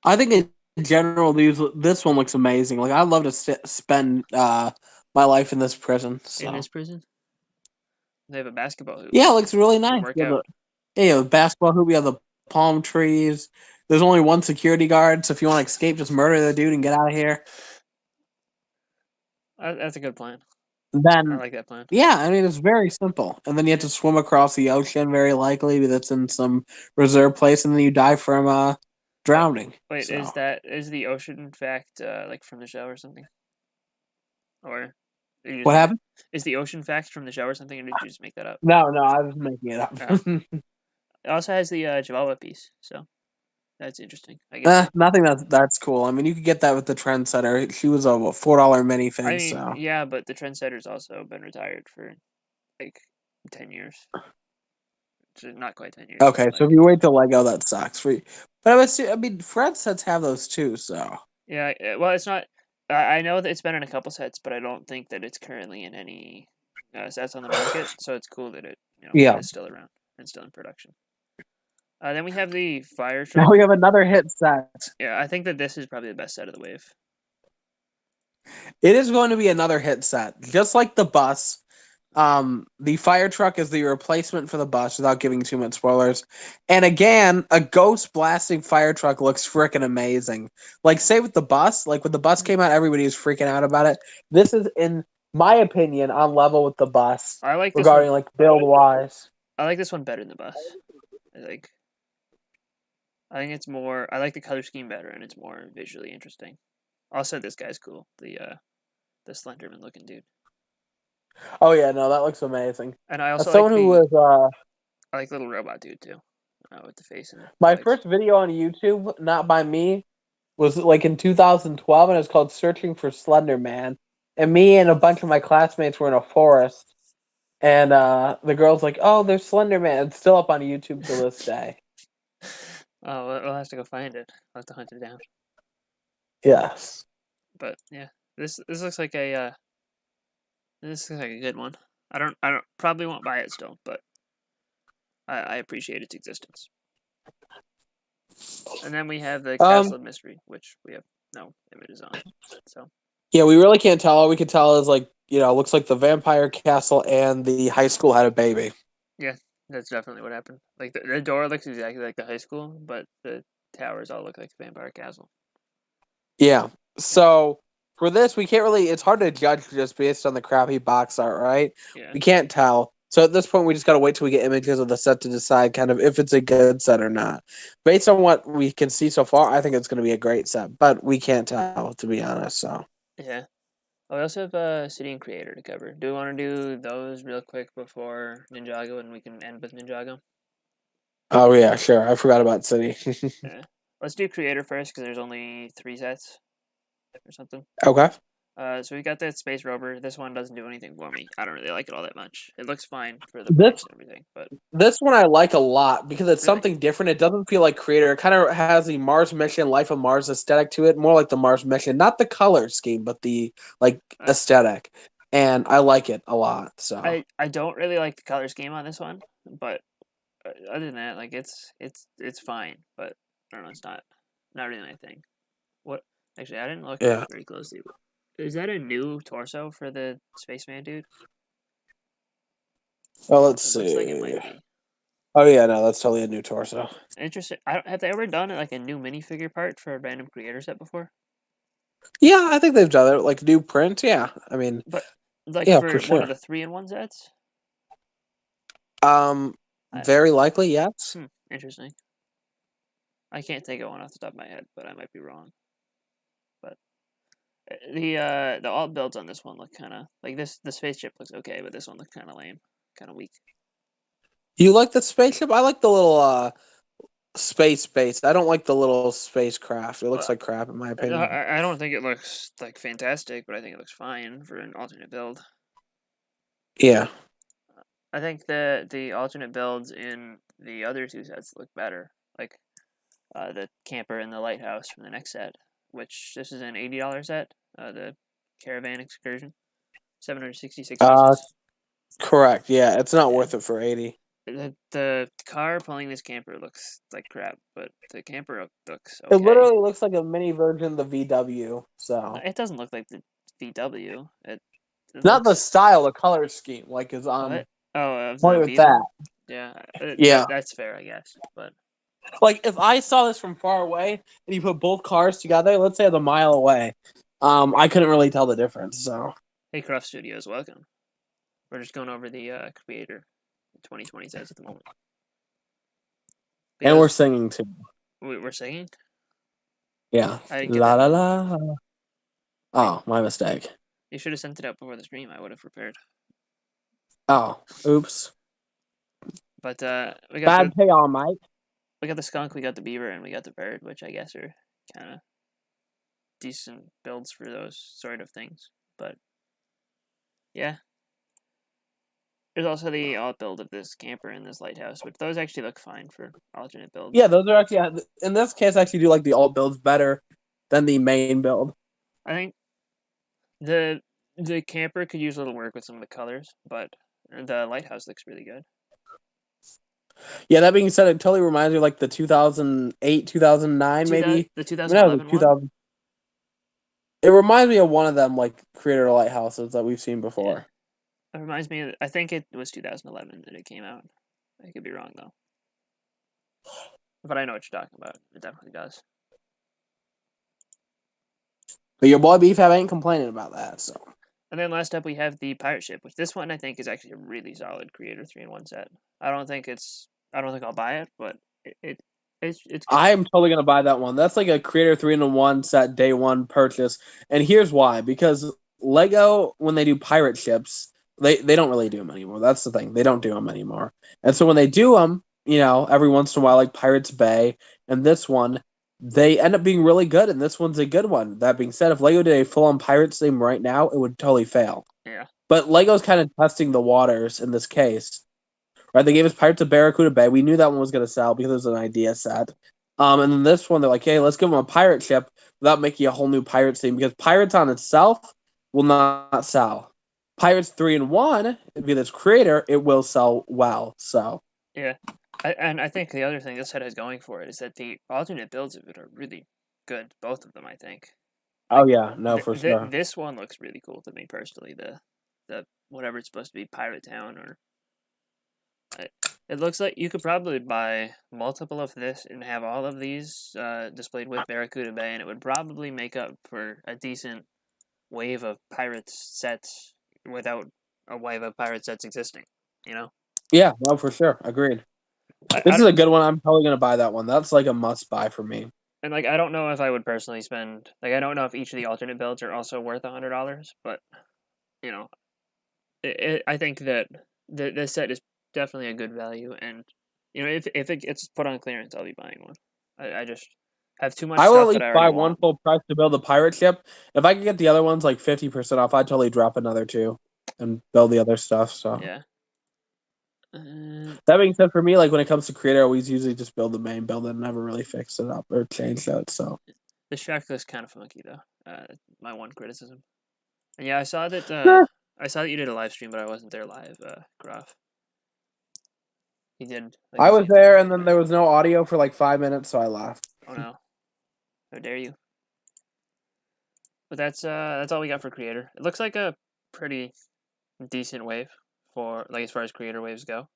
I think in general, this one looks amazing. Like, I'd love to spend my life in this prison. So. In this prison, they have a basketball hoop. Yeah, it looks really nice. Work You have out. the basketball hoop. You have the palm trees. There's only one security guard, so if you want to escape, just murder the dude and get out of here. That's a good plan. I Then, like that plan. yeah, I mean, it's very simple. And then you have to swim across the ocean, very likely. That's in some reserve place, and then you die from drowning. Wait, So. is the ocean fact like from the show or something? Or What happened? Is the ocean fact from the show or something, or did you just make that up? No, I was making it up. It also has the Chihuahua piece, so that's interesting. I guess nothing that's cool. I mean, you could get that with the Trendsetter. She was a $4 minifig. I mean, so. yeah, but the Trendsetter's also been retired for like 10 years. Not quite 10 years. Okay, so if you wait till Lego, that sucks for you. But I mean, Fred sets have those too, so. Yeah, well, it's not. I know that it's been in a couple sets, but I don't think that it's currently in any sets on the market. So it's cool that it is still around and still in production. Then we have the fire truck. Now we have another hit set. Yeah, I think that this is probably the best set of the wave. It is going to be another hit set, just like the bus. The fire truck is the replacement for the bus, without giving too much spoilers. And again, a ghost blasting fire truck looks freaking amazing. Like, say with the bus, like when the bus came out, everybody was freaking out about it. This is, in my opinion, on level with the bus. I like regarding like build wise. I like this one better than the bus. I think it's more. I like the color scheme better, and it's more visually interesting. Also, this guy's cool. The Slenderman looking dude. Oh yeah, no, that looks amazing. And I also someone who was I like little robot dude too, with the face and my first video on YouTube, not by me, was like in 2012, and it's called "Searching for Slender Man." And me and a bunch of my classmates were in a forest, and the girl's like, "Oh, there's Slender Man." It's still up on YouTube to this day. Oh, we'll have to go find it. I'll have to hunt it down. Yes. But yeah, this looks like a good one. I don't probably won't buy it still, but I appreciate its existence. And then we have the Castle of Mystery, which we have no images on. So yeah, we really can't tell. All we can tell is it looks like the vampire castle and the high school had a baby. Yeah, that's definitely what happened. Like the door looks exactly like the high school, but the towers all look like the vampire castle. Yeah. So for this, we can't really. It's hard to judge just based on the crappy box art, right? Yeah. We can't tell. So at this point, we just gotta wait till we get images of the set to decide kind of if it's a good set or not. Based on what we can see so far, I think it's gonna be a great set, but we can't tell, to be honest. So. Yeah. Oh, we also have City and Creator to cover. Do we want to do those real quick before Ninjago, and we can end with Ninjago? Oh yeah, sure. I forgot about City. Yeah. Let's do Creator first because there's only 3 sets or something. Okay. So we got that Space Rover. This one doesn't do anything for me. I don't really like it all that much. It looks fine for the price and everything, but this one I like a lot because it's something different. It doesn't feel like Creator. It kind of has the Mars Mission, Life of Mars aesthetic to it, more like the Mars Mission, not the color scheme, but the aesthetic. And I like it a lot. So I don't really like the color scheme on this one, but other than that, it's fine. But I don't know, it's not really my thing. What? Actually, I didn't look very closely. Is that a new torso for the spaceman dude? Oh, let's see. Looks like it might be. Oh yeah, no, that's totally a new torso. Interesting. Have they ever done like a new minifigure part for a random creator set before? Yeah, I think they've done it, like new print. Yeah, I mean, but for sure. One of the 3-in-1 sets. Very likely, yes. Interesting. I can't think of one off the top of my head, but I might be wrong. But the alt builds on this one look kind of like this. The spaceship looks okay, but this one looks kind of lame, kind of weak. You like the spaceship? I like the little space base. I don't like the little spacecraft. It looks like crap, in my opinion. I don't think it looks like fantastic, but I think it looks fine for an alternate build. Yeah. I think the alternate builds in the other 2 sets look better, like the camper and the lighthouse from the next set, which this is an $80 set, the caravan excursion, 766 pieces. Correct. Yeah, it's not worth it for 80. The car pulling this camper looks like crap, but the camper looks It okay. literally looks like a mini version of the VW. So It doesn't look like the VW. It not the looks style, the color scheme, like is on what? Oh, of point the with Beetle. that. Yeah, Yeah. that's fair, I guess. But Like if I saw this from far away and you put both cars together, let's say a mile away, I couldn't really tell the difference. So hey, Craft Studios, welcome. We're just going over the creator 2020 says at the moment. and we're singing too. We're singing. Yeah. I didn't get La that la memo. la. Oh, my mistake. You should have sent it out before the stream. I would have prepared. Oh, oops. But we got Bad pay on, Mike. we got the skunk, we got the beaver, and we got the bird, which I guess are kind of decent builds for those sort of things. But yeah, there's also the alt build of this camper and this lighthouse, which those actually look fine for alternate builds. Yeah, those are actually in this case. I actually do like the alt builds better than the main build. I think the camper could use a little work with some of the colors, but the lighthouse looks really good. Yeah, that being said, it totally reminds me of like the 2008, 2009, maybe. The 2011 one? It reminds me of one of them, like creator lighthouses that we've seen before. Yeah. It reminds me of, I think it was 2011 that it came out. I could be wrong, though. But I know what you're talking about. It definitely does. But your boy BFAB ain't complaining about that, so. And then last up, we have the pirate ship, which this one I think is actually a really solid creator 3-in-1 set. I don't think I'll buy it, but it's good. I'm totally gonna buy that one. That's like a creator 3-in-1 set day one purchase, and here's why: because Lego, when they do pirate ships, they don't really do them anymore. That's the thing; they don't do them anymore. And so when they do them, every once in a while, like Pirates Bay and this one, they end up being really good, and this one's a good one. That being said, if Lego did a full-on Pirates theme right now, it would totally fail. Yeah. But Lego's kind of testing the waters in this case. Right, they gave us Pirates of Barracuda Bay. We knew that one was going to sell because it was an idea set. And then this one, they're like, hey, let's give them a pirate ship without making a whole new Pirates theme, because Pirates on itself will not sell. Pirates 3-in-1, because its creator, it will sell well. So yeah, I think the other thing this set has going for it is that the alternate builds of it are really good. Both of them, I think. Oh yeah, no, for sure. This one looks really cool to me personally. The whatever it's supposed to be, Pirate Town, or it looks like you could probably buy multiple of this and have all of these displayed with Barracuda Bay, and it would probably make up for a decent wave of Pirates sets without a wave of Pirate sets existing. Yeah, no, for sure, agreed. This is a good one. I'm probably gonna buy that one. That's like a must buy for me. And I don't know if I would personally spend I don't know if each of the alternate builds are also worth $100, but I think that the set is definitely a good value, and if it gets put on clearance, I'll be buying one. I just have too much. I will at stuff least that I buy already one want. full price to build a pirate ship. If I could get the other ones like 50% off, I'd totally drop another two and build the other stuff. So Yeah. That being said, for me, like when it comes to creator, I always usually just build the main build and never really fix it up or change it. So the shark looks kind of funky though. My one criticism. And yeah, I saw that. I saw that you did a live stream, but I wasn't there live. Graf. He did. I was there, and then there was no audio for like 5 minutes, so I left. Oh no! How dare you! But that's all we got for creator. It looks like a pretty decent wave for as far as creator waves go.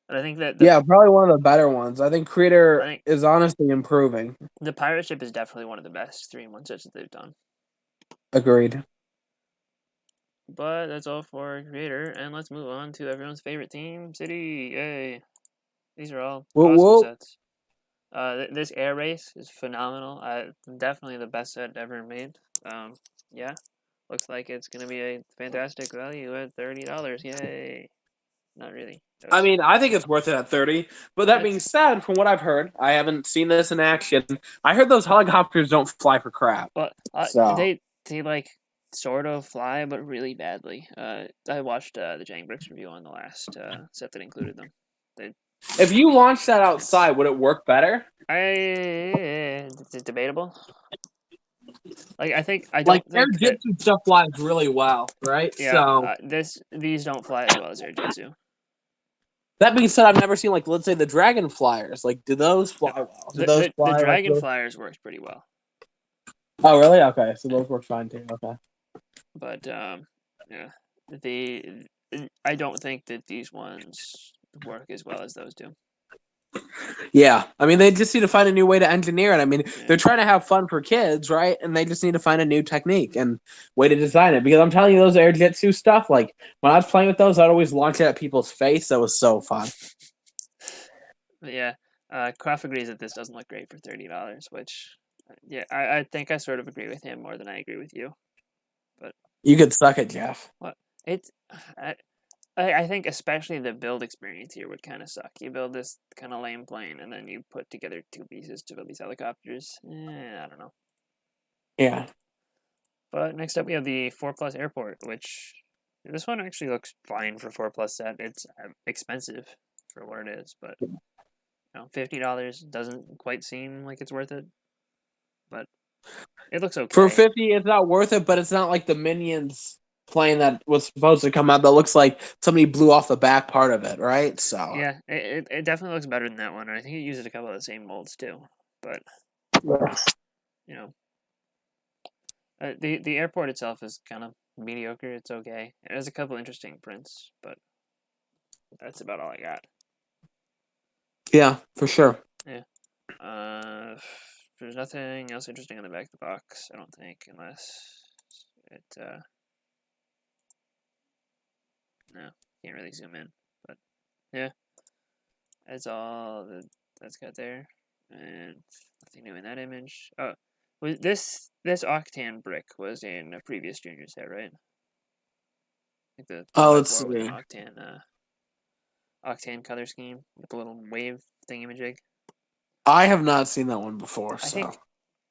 And I think that probably one of the better ones. I think creator is honestly improving. The pirate ship is definitely one of the best 3-in-1 sets that they've done. Agreed. But that's all for creator, and let's move on to everyone's favorite team, City. Yay! These are all awesome sets. This air race is phenomenal. Definitely the best set ever made. Yeah, looks like it's gonna be a fantastic value at $30. Yay! Not really. I mean, I think it's worth it at 30. But that being said, from what I've heard, I haven't seen this in action. I heard those helicopters don't fly for crap. Well, they like sort of fly, but really badly. I watched the Jangbricks review on the last set that included them. If you launch that outside, would it work better? It's debatable. I think air jitsu stuff flies really well, right? Yeah. So these don't fly as well as air jitsu. That being said, I've never seen like let's say the dragon flyers. Like, do those fly well? Do those The fly like dragon flyers works pretty well, Oh, really? Okay, so those work fine too. Okay. but yeah, I don't think that these ones work as well as those do. Yeah, I mean, they just need to find a new way to engineer it. I mean, Yeah. they're trying to have fun for kids, right? And they just need to find a new technique and way to design it. Because I'm telling you, those air jitsu stuff, like when I was playing with those, I'd always launch it at people's face. That was so fun. But yeah, Croft agrees that this doesn't look great for $30, which yeah, I think I sort of agree with him more than I agree with you. But You could suck it, Jeff. what it's I think especially the build experience here would kind of suck. You build this kind of lame plane, and then you put together two pieces to build these helicopters. I don't know. Yeah. But next up, we have the 4+ airport, which this one actually looks fine for 4+ set. It's expensive for what it is, but $50 doesn't quite seem like it's worth it. But it looks okay. For 50, it's not worth it, but it's not like the Minions plane that was supposed to come out that looks like somebody blew off the back part of it, right? So yeah, it definitely looks better than that one. I think it uses a couple of the same molds too. But the airport itself is kind of mediocre. It's okay. It has a couple interesting prints, but that's about all I got. Yeah, for sure. Yeah. There's nothing else interesting on the back of the box, I don't think, unless it. No, can't really zoom in, but yeah, that's all that's got there, and nothing new in that image. Oh, was this Octane brick was in a previous junior set, right? I think the Let's floor was an see. Octane color scheme with a little wave thingamajig. I have not seen that one before, so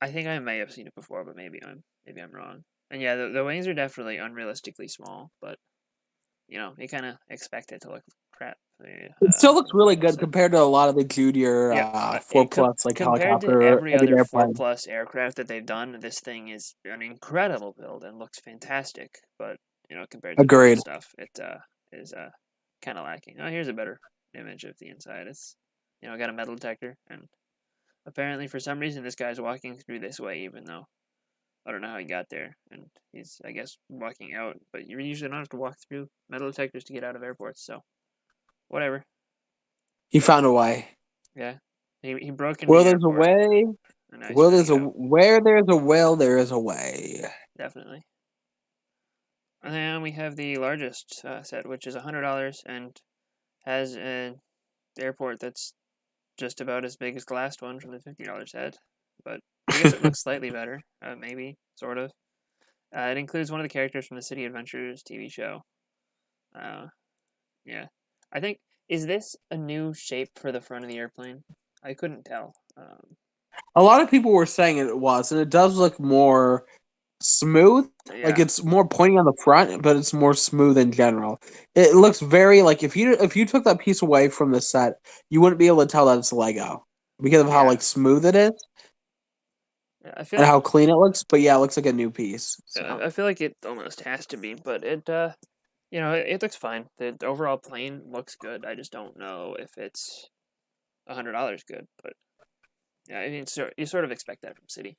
I think I may have seen it before, but maybe I'm wrong. And yeah, the wings are definitely unrealistically small, but you kind of expect it to look crap. it still looks really good So, compared to a lot of the junior yeah, 4+ like compared to helicopter every heavy other airplane. 4+ aircraft that they've done, this thing is an incredible build and looks fantastic. But compared to the old Agreed. stuff, it is kind of lacking. Oh, here's a better image of the inside. It's got a metal detector, and apparently for some reason this guy's walking through this way, even though I don't know how he got there, and he's, I guess, walking out. But you usually don't have to walk through metal detectors to get out of airports, so whatever. He found a way. Yeah, he broke into Where the there's a airport, way, and now he's trying to get out. where there's a will, there is a way. Definitely. And then we have the largest set, which is $100, and has an airport that's just about as big as the last one from the $50 set. But I guess it looks slightly better, maybe, sort of. It includes one of the characters from the City Adventures TV show. Yeah. I think, is this a new shape for the front of the airplane? I couldn't tell. A lot of people were saying it was, and it does look more smooth. Yeah. Like it's more pointy on the front, but it's more smooth in general. It looks very like if you took that piece away from the set, you wouldn't be able to tell that it's Lego because of how like smooth it is. I feel and how clean it looks, but yeah, it looks like a new piece. So. I feel like it almost has to be, but it it looks fine. The overall plane looks good. I just don't know if it's $100 good, but yeah, I mean, you sort of expect that from City.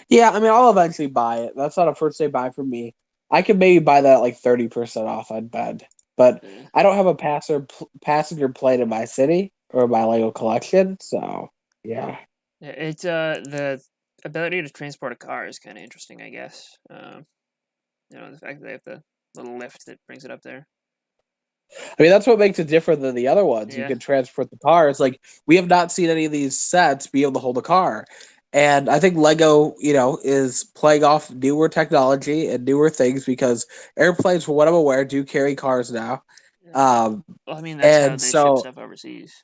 Yeah, I mean, I'll eventually buy it. That's not a first day buy for me. I could maybe buy that like 30% off, I'd bet. But I don't have a passenger plane in my city or my Lego collection, so yeah. It's the ability to transport a car is kind of interesting, I guess. The fact that they have the little lift that brings it up there. I mean, that's what makes it different than the other ones. Yeah. You can transport the car. It's like we have not seen any of these sets be able to hold a car. And I think Lego, is playing off newer technology and newer things because airplanes, for what I'm aware, do carry cars now. Well, I mean, that's how they ship stuff overseas.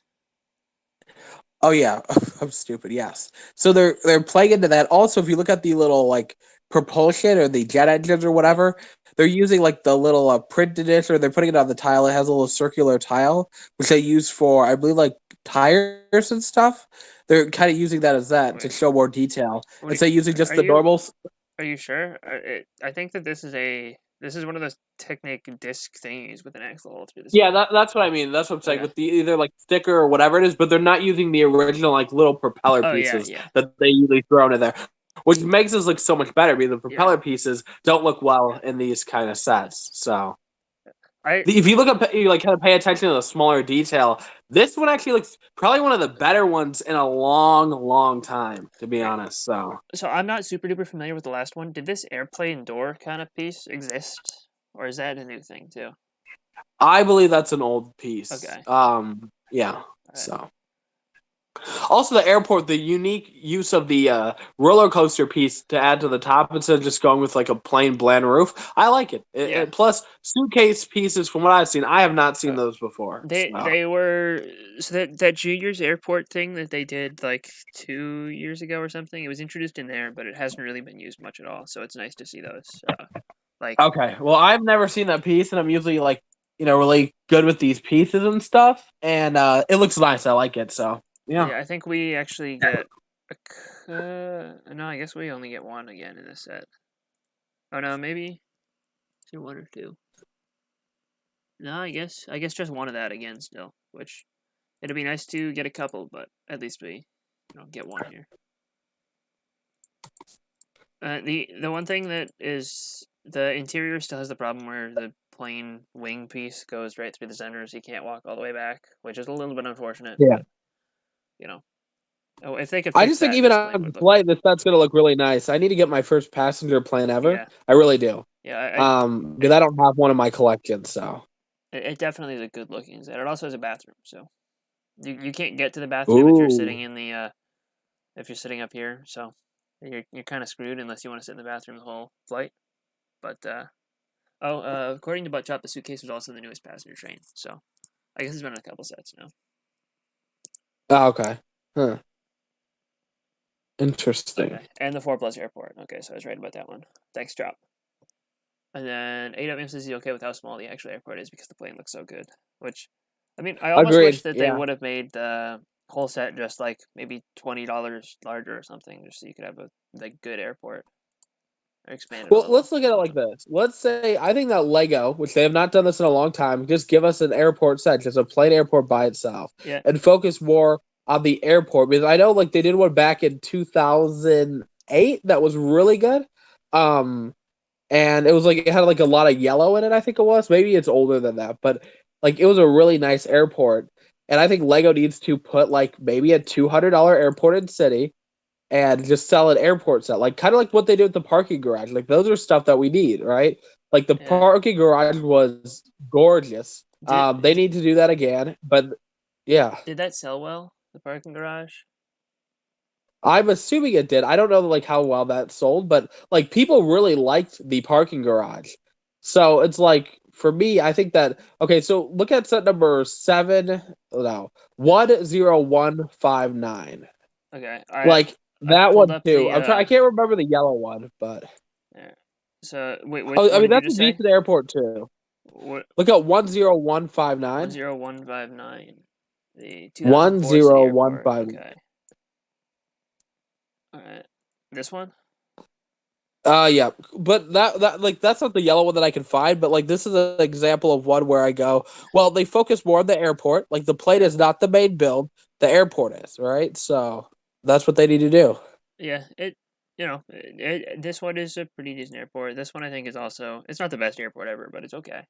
Oh yeah, I'm stupid. Yes, so they're playing into that. Also, if you look at the little like propulsion or the jet engines or whatever, they're using like the little printed it, or they're putting it on the tile. It has a little circular tile, which they use for, I believe, like tires and stuff. They're kind of using that as to show more detail. Instead of using just the normal. Are you sure? I think that this is a This is one of those Technic disc thingies with an axle hole through the Yeah, center. that's what I mean. That's what I'm saying Okay. with the either like sticker or whatever it is, but they're not using the original like little propeller Oh yeah, pieces yeah, that they usually throw in there, which makes this look so much better because the yeah. propeller pieces don't look well in these kind of sets. So I if you look up, you like kind of pay attention to the smaller detail. This one actually looks probably one of the better ones in a long, long time, to be right. honest. So So I'm not super duper familiar with the last one. Did this airplane door kind of piece exist, or is that a new thing too? I believe that's an old piece. Okay. Yeah. All right. So. Also, the airport, the unique use of the roller coaster piece to add to the top instead of just going with like a plain bland roof. I like it. Yeah. Plus, suitcase pieces, from what I've seen, I have not seen Uh, those before. they were so that Junior's airport thing that they did like 2 years ago or something. It was introduced in there, but it hasn't really been used much at all. So it's nice to see those. Like Okay, well, I've never seen that piece, and I'm usually like, really good with these pieces and stuff, and it looks nice. I like it. So yeah. yeah, I think we actually get no, I guess we only get one again in this set. Oh no, maybe one or two. No, I guess just one of that again still, which it'd be nice to get a couple, but at least we get one here. The one thing that is the interior still has the problem where the plain wing piece goes right through the center, so you can't walk all the way back, which is a little bit unfortunate. Yeah. But, if they could I fix just think that, even this plane on would look. flight, this set's gonna look really nice. I need to get my first passenger plane ever. Yeah, I really do. yeah. Because I don't have one in my collection, so. It definitely is a good looking set. It also has a bathroom, so you can't get to the bathroom if you're sitting Ooh. in the if you're sitting up here, so you're kind of screwed unless you want to sit in the bathroom the whole flight. But according to Butt Chop, the suitcase was also the newest passenger train, so I guess it's been in a couple sets now. Oh, okay. Huh. Interesting. Okay, and the 4+ airport. Okay, so I was right about that one. Thanks, Chop. And then AWM says he's okay with how small the actual airport is because the plane looks so good. Which, I mean, I almost wish Agreed. that they would have made the whole set just like maybe $20 larger or something, just so you could have a good airport. Or expand it a Well, little. let's look at it like this. Let's say I think that Lego, which they have not done this in a long time, just give us an airport set, just a plain airport by itself, Yeah. and focus more on the airport because I know like they did one back in 2008 that was really good. And it was like it had like a lot of yellow in it, I think it was. Maybe it's older than that, but like it was a really nice airport. And I think Lego needs to put like maybe a $200 airport in city and just sell an airport set, like kind of like what they did with the parking garage. Like those are stuff that we need, right? Like the Yeah. parking garage was gorgeous. They need to do that again, but yeah, Did that sell well? The parking garage? I'm assuming it did. I don't know like how well that sold, but like people really liked the parking garage. So it's like for me, I think that okay. So look at set number 10159. Okay, Like I that pulled one up too. the. I'm trying. I can't remember the yellow one, but Yeah. So wait, oh, what I mean did you that's a just say? decent airport too. What Look at 10159. 10159. The 2004 City Airport. 10159. Okay. All right. This one? Yeah, but that like that's not the yellow one that I can find. But like this is an example of one where I go, well, they focus more on the airport. Like the plane is not the main build, the airport is, right? So that's what they need to do. Yeah. This one is a pretty decent airport. This one I think is also. It's not the best airport ever, but it's okay.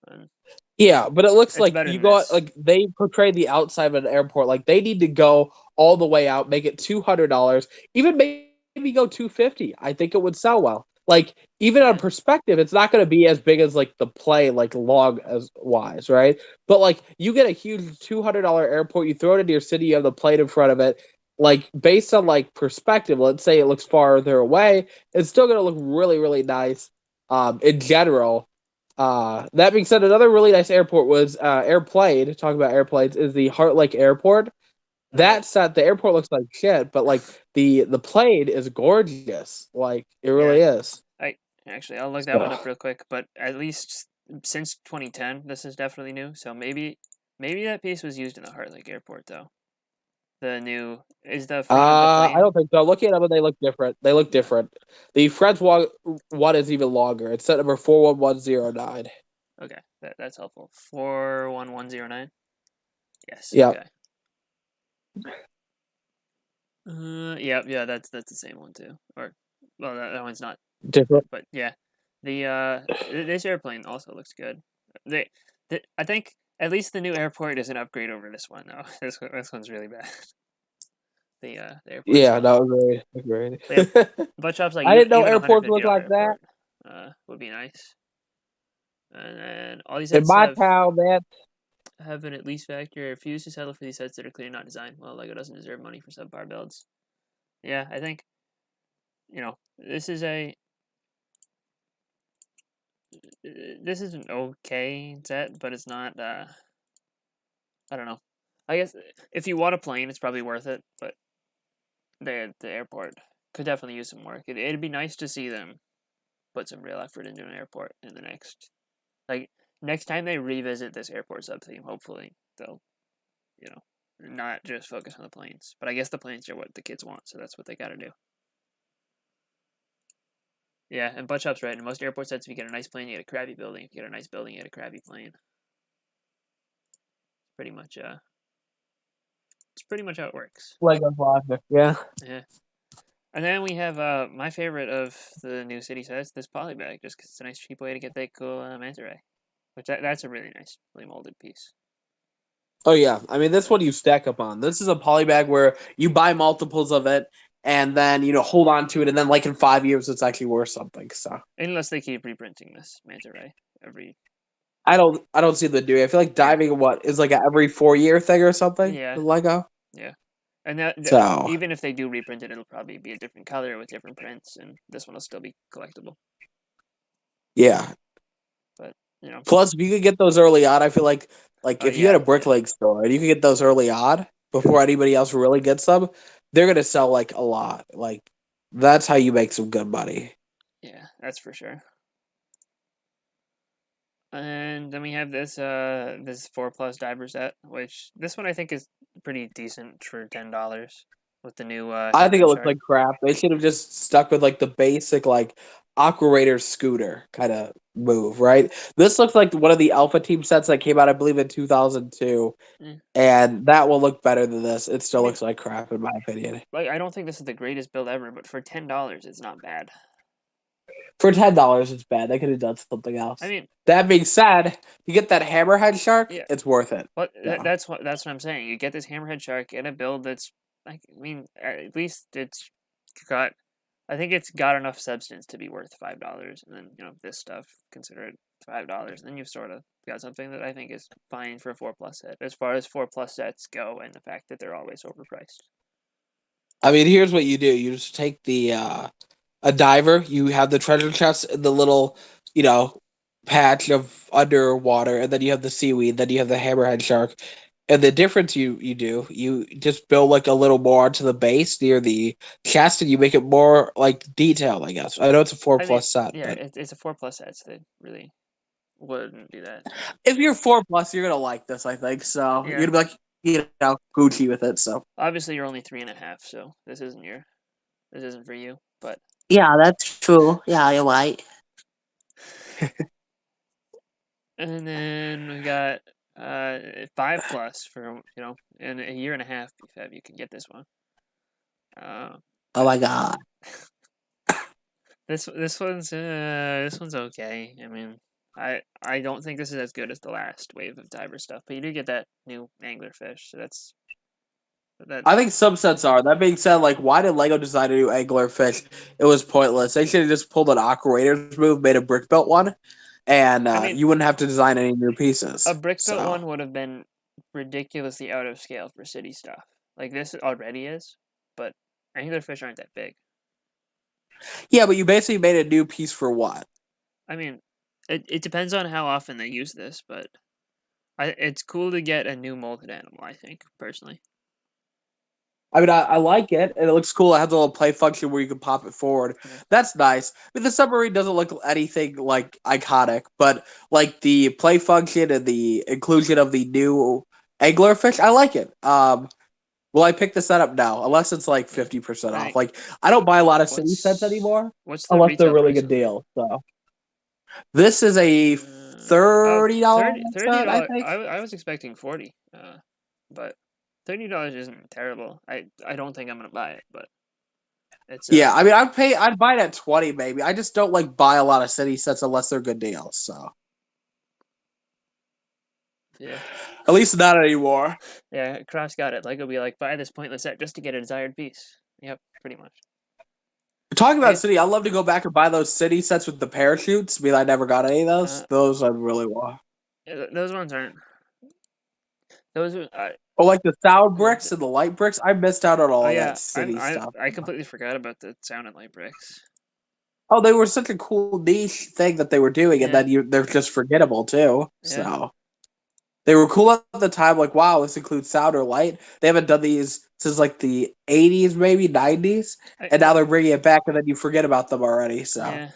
And Yeah, but it looks it's like better you than go this. like they portray the outside of an airport. Like they need to go all the way out, make it $200, even maybe go 250. I think it would sell well. Like even on Yeah. perspective, it's not going to be as big as like the play, like log as wise, right? But like you get a huge $200 airport, you throw it into your city, you have the plane in front of it. Like based on like perspective, let's say it looks farther away, it's still going to look really, really nice. In general. That being said, another really nice airport was airplane. Talking about airplanes is the Heart Lake Airport. Okay. That set the airport looks like shit, but like the plane is gorgeous. Like it Yeah. really is. I'll look that one So, up real quick. But at least since 2010, this is definitely new. So maybe that piece was used in the Heart Lake Airport though. The new is the front of the plane. I don't think so. Looking at them, they look different. The French one is even longer. It's set number 41109. Okay, that's helpful. 41109. Yes. Yeah. Okay. Yeah. That's the same one too. Or, well, that one's not Different. but yeah, this airplane also looks good. I think at least the new airport is an upgrade over this one though. This one's really bad. The airport. Yeah, that was very great. Butt shops like I didn't know even airports look like airport, would be nice. And then all these In sets my town, man. have an at least factor. I refuse to settle for these sets that are clearly not designed. Well, Lego doesn't deserve money for subpar builds. Yeah, I think this is an okay set, but it's not. I don't know. I guess if you want a plane, it's probably worth it. But the airport could definitely use some work. It'd be nice to see them put some real effort into an airport in the next time they revisit this airport sub theme. Hopefully they'll not just focus on the planes. But I guess the planes are what the kids want, so that's what they got to do. Yeah, and Buttshop's right. In most airport sets, if you get a nice plane, you get a crappy building. If you get a nice building, you get a crappy plane. Pretty much, it's pretty much how it works. Lego logic, yeah. Yeah. And then we have my favorite of the new city sets, this polybag, just because it's a nice cheap way to get that cool manta ray. Which that's a really nice, really molded piece. Oh yeah, I mean this one you stack up on. This is a polybag where you buy multiples of it, and then hold on to it, and then like in 5 years it's actually worth something. So unless they keep reprinting this manta ray every. I don't see them doing. I feel like diving is like every 4-year thing or something. Yeah. Lego. Yeah. And even if they do reprint it, it'll probably be a different color with different prints, and this one will still be collectible. Yeah. But plus if you could get those early on, I feel like if you had a BrickByBrick store and you could get those early on before anybody else really gets them, they're gonna sell like a lot. Like that's how you make some good money. Yeah, that's for sure. And then we have this 4+ diver set, which this one I think is pretty decent for $10 with the new. I think it looks like crap. They should have just stuck with like the basic like Aquarator scooter kind of move, right? This looks like one of the Alpha Team sets that came out, I believe, in 2002, and that will look better than this. It still looks like crap, in my opinion. Like I don't think this is the greatest build ever, but for $10, it's not bad. For $10, it's bad. They could have done something else. I mean, that being said, you get that hammerhead shark, it's worth it. But that's what I'm saying. You get this hammerhead shark in a build that's like, I mean, at least it's got. I think it's got enough substance to be worth $5, and then this stuff, consider it $5, and then you've sort of got something that I think is fine for a 4+ set, as far as 4+ sets go, and the fact that they're always overpriced. I mean, here's what you do: you just take the a diver, you have the treasure chest in the little patch of underwater, and then you have the seaweed, then you have the hammerhead shark. And the difference you just build like a little more onto the base near the chest, and you make it more like detailed, I guess. I know it's a 4+ set. Yeah, it's a 4+ set, so they really wouldn't do that. If you're 4+, you're gonna like this, I think. So you're gonna be like Gucci with it. So obviously you're only 3.5, so this isn't for you. But yeah, that's true. Yeah, you're right. And then we got 5+ for in a year and a half BFAB. You can get this one. Oh my god. This one's okay. I mean, I don't think this is as good as the last wave of diver stuff, but you do get that new anglerfish, so that's. I think some sets are. That being said, like, why did Lego design a new anglerfish? It was pointless. They should have just pulled an Aquarator's move, made a brick built one, and you wouldn't have to design any new pieces. A brick built one would have been ridiculously out of scale for city stuff. Like this already is, but anglerfish aren't that big. Yeah, but you basically made a new piece for what? I mean, it depends on how often they use this, but it's cool to get a new molded animal, I think, personally. I mean, I like it, and it looks cool. It has a little play function where you can pop it forward. Yeah. That's nice. I mean, the submarine doesn't look anything, like, iconic, but, like, the play function and the inclusion of the new anglerfish, I like it. Will I pick the setup? No, unless it's like 50% off. Right. Like I don't buy a lot of city sets anymore What's the unless they're retail really price good on it? deal. So this is a $30 set, I $30. think. I was expecting 40. But $30 isn't terrible. I don't think I'm gonna buy it, but it's Yeah, I mean, I'd buy it at 20 maybe. I just don't like buy a lot of city sets unless they're good deals. So yeah. at least not anymore. Yeah, Cross got it. Lego be like, buy this pointless set just to get a desired piece. Yep, pretty much. Talking about It, city, I'd love to go back and buy those city sets with the parachutes. But I never got any of those. Those I really want. those ones aren't. Those are. Oh, like the sound bricks and the light bricks. I missed out on all Oh of yeah, that city stuff. I completely forgot about the sound and light bricks. Oh, they were such a cool niche thing that they were doing, and Yeah. then they're just forgettable too. Yeah. So they were cool at the time. Like, wow, this includes sound or light. They haven't done these since like the 80s, maybe 90s, and now they're bringing it back, and then you forget about them already. So Yeah.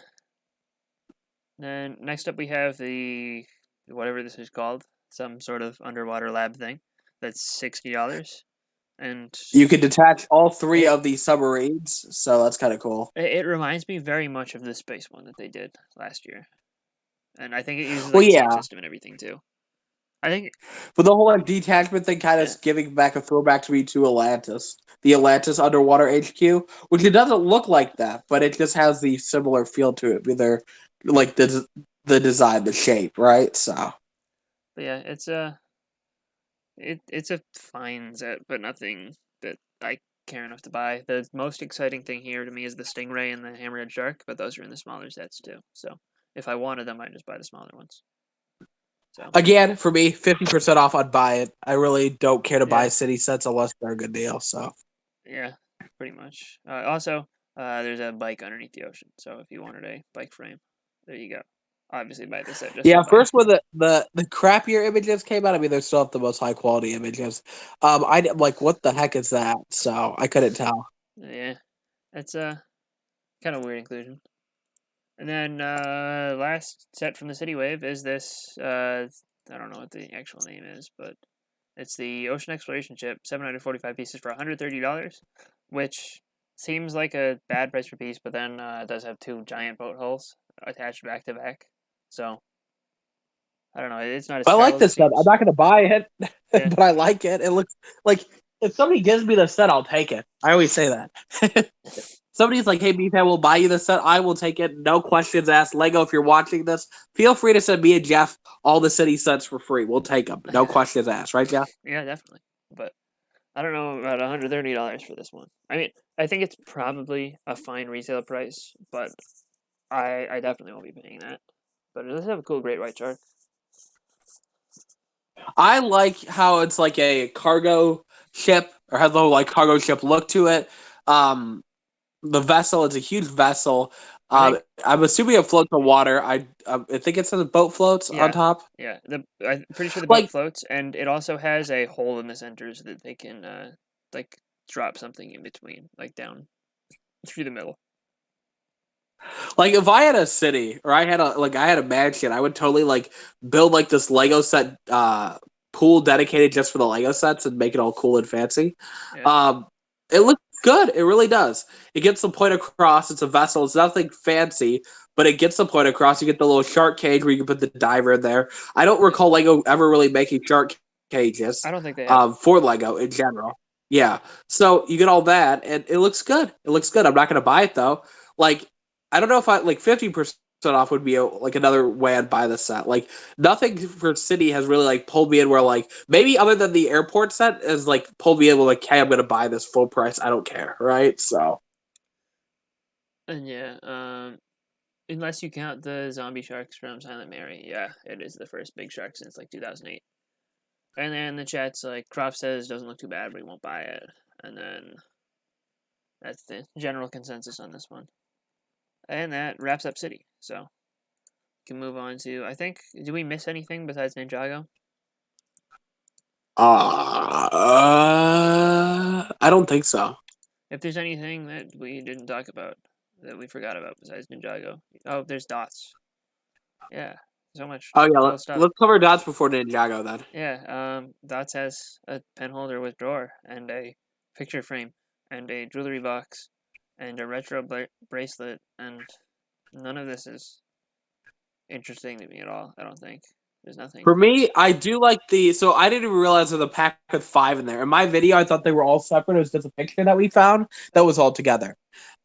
Then next up we have the whatever this is called, some sort of underwater lab thing. That's $60, and you can detach all three of the submarines. So that's kind of cool. it reminds me very much of the space one that they did last year, and I think it uses Well, like yeah. tape system and everything too. I think, but the whole like detachment thing kind of is giving back a throwback to me to Atlantis, the Atlantis underwater HQ, which it doesn't look like that, but it just has the similar feel to it. Either like the design, the shape, right? So, but yeah, it's a fine set, but nothing that I care enough to buy. The most exciting thing here to me is the Stingray and the Hammerhead Shark, but those are in the smaller sets too. So if I wanted them, I'd just buy the smaller ones. So again, for me, 50% off, I'd buy it. I really don't care to buy city sets unless they're a good deal. So yeah, pretty much. Also, there's a bike underneath the ocean, so if you wanted a bike frame, there you go. Obviously, buy the set. yeah, first when the crappier images came out, I mean, they're still the most high quality images. I like, what the heck is that? So I couldn't tell. Yeah, it's a kind of weird inclusion. And then last set from the City Wave is this. I don't know what the actual name is, but it's the Ocean Exploration Ship, 745 pieces for $130, which seems like a bad price per piece, but then it does have two giant boat hulls attached back to back. So I don't know. It's not as. I like this set. I'm not going to buy it, but I like it. It looks like if somebody gives me the set, I'll take it. I always say that. Somebody's like, "Hey, BFAB, we'll buy you the set. I will take it. No questions asked." Lego, if you're watching this, feel free to send me and Jeff all the city sets for free. We'll take them. No questions asked. Right, Jeff? Yeah, definitely. But I don't know about $130 for this one. I mean, I think it's probably a fine retail price, but I definitely won't be paying that. But it does have a cool great white shark. I like how it's like a cargo ship, or has the whole like cargo ship look to it. The vessel, it's a huge vessel. I'm assuming it floats on water. I think it says the boat floats on top. Yeah, I'm pretty sure the boat floats, and it also has a hole in the center so that they can like drop something in between, like down through the middle. Like if I had a city or I had a mansion, I would totally like build like this Lego set pool dedicated just for the Lego sets and make it all cool and fancy. Yeah. It looks good. It really does. It gets the point across. It's a vessel. It's nothing fancy, but it gets the point across. You get the little shark cage where you can put the diver in there. I don't recall Lego ever really making shark cages. I don't think they have. For Lego in general. Yeah. So you get all that, and it looks good. It looks good. I'm not going to buy it though. Like, I don't know if 50% off would be like another way I'd buy the set. Like nothing for City has really like pulled me in where like maybe other than the airport set is like pulled me in where like, hey, I'm gonna buy this full price. I don't care, right? So and yeah, unless you count the zombie sharks from Silent Mary, yeah, it is the first big shark since like 2008. And then the chat's like, Croft says doesn't look too bad, but he won't buy it. And then that's the general consensus on this one. And that wraps up City. So we can move on to, I think, did we miss anything besides Ninjago? I don't think so. If there's anything that we didn't talk about, that we forgot about besides Ninjago. Oh, there's Dots. Yeah, so much cool stuff. Let's cover Dots before Ninjago then. Yeah, Dots has a pen holder with drawer and a picture frame and a jewelry box and a retro bracelet, and none of this is interesting to me at all. I don't think there's nothing. For me, I do like so I didn't even realize there's a pack with 5 in there. In my video, I thought they were all separate. It was just a picture that we found that was all together.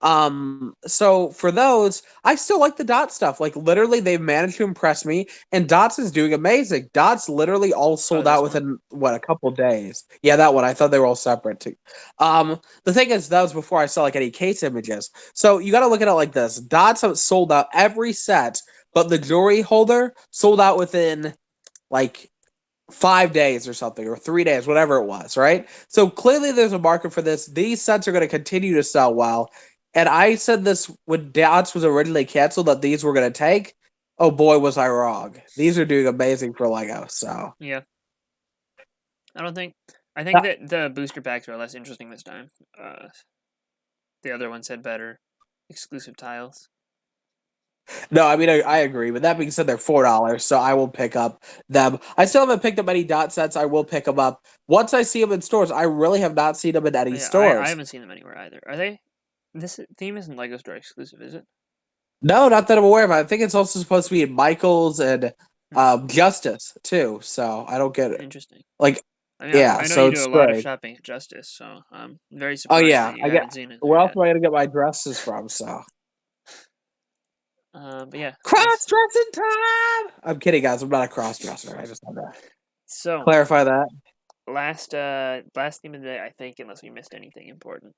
So for those, I still like the Dot stuff. Like literally, they've managed to impress me, and Dots is doing amazing. Dots literally all sold out within a couple days. Yeah, that one. I thought they were all separate too. The thing is, that was before I saw like any case images. So you got to look at it like this: Dots have sold out every set, but the jewelry holder sold out within like 5 days or something, or 3 days, whatever it was, right? So clearly there's a market for this. These sets are going to continue to sell well. And I said this when Dots was originally canceled that these were going to take. Oh boy, was I wrong. These are doing amazing for Lego. So yeah, I think that the booster packs are less interesting this time. The other ones had better exclusive tiles. No, I mean I agree. But that being said, they're $4, so I will pick up them. I still haven't picked up any Dot sets. I will pick them up once I see them in stores. I really have not seen them in any stores. I haven't seen them anywhere either. Are they? This theme isn't Lego Store exclusive, is it? No, not that I'm aware of. I think it's also supposed to be in Michael's and Justice too. So I don't get it. Interesting. Like, I mean, yeah, I know so you do a lot of shopping at Justice, so I'm very surprised. Oh yeah, that you haven't seen it. Where else am I gonna get my dresses from? So. But yeah. Cross-dressing time! I'm kidding, guys. I'm not a cross-dresser. I just had to clarify that. Last theme of the day, I think, unless we missed anything important,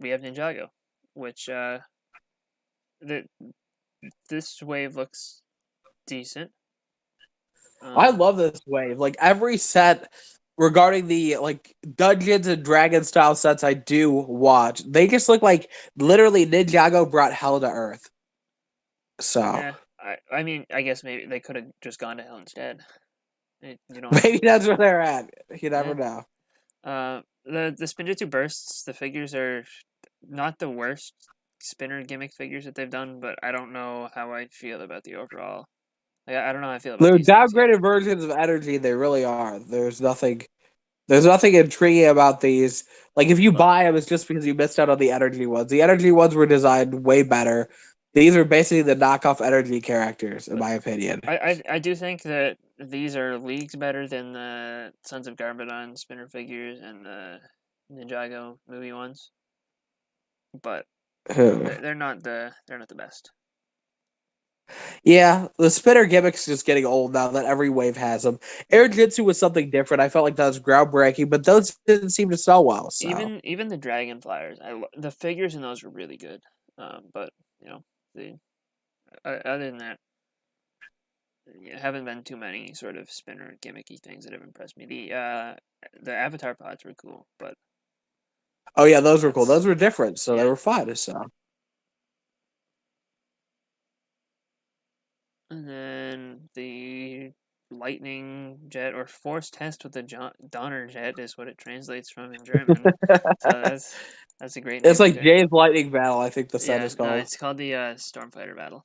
we have Ninjago, which this wave looks decent. I love this wave. Like every set regarding the like Dungeons and Dragons style sets I do watch, they just look like literally Ninjago brought hell to earth. So yeah, I mean, I guess maybe they could have just gone to hell instead. You know, maybe that's where they're at. You never know. The Spinjitzu bursts, the figures are not the worst spinner gimmick figures that they've done, but I don't know how I feel about the overall. Like, I don't know how I feel about They're these downgraded versions of energy. They really are. There's nothing intriguing about these. Like if you buy them, it's just because you missed out on the energy ones. The energy ones were designed way better. These are basically the knockoff energy characters, in my opinion. I do think that these are leagues better than the Sons of Garbodon spinner figures and the Ninjago movie ones, but they're not the best. Yeah, the spinner gimmick's just getting old now that every wave has them. Air Jitsu was something different. I felt like that was groundbreaking, but those didn't seem to sell well. So. Even the Dragon Flyers, the figures in those were really good, but you know, other than that, haven't been too many sort of spinner gimmicky things that have impressed me. The Avatar pods were cool, but oh yeah, those were cool. Those were different, so they were fun. So. And then the lightning jet or force test with the Donner jet is what it translates from in German. So that's a great name. It's like Jay's lightning battle, I think the set is called. No, it's called the Stormfighter battle.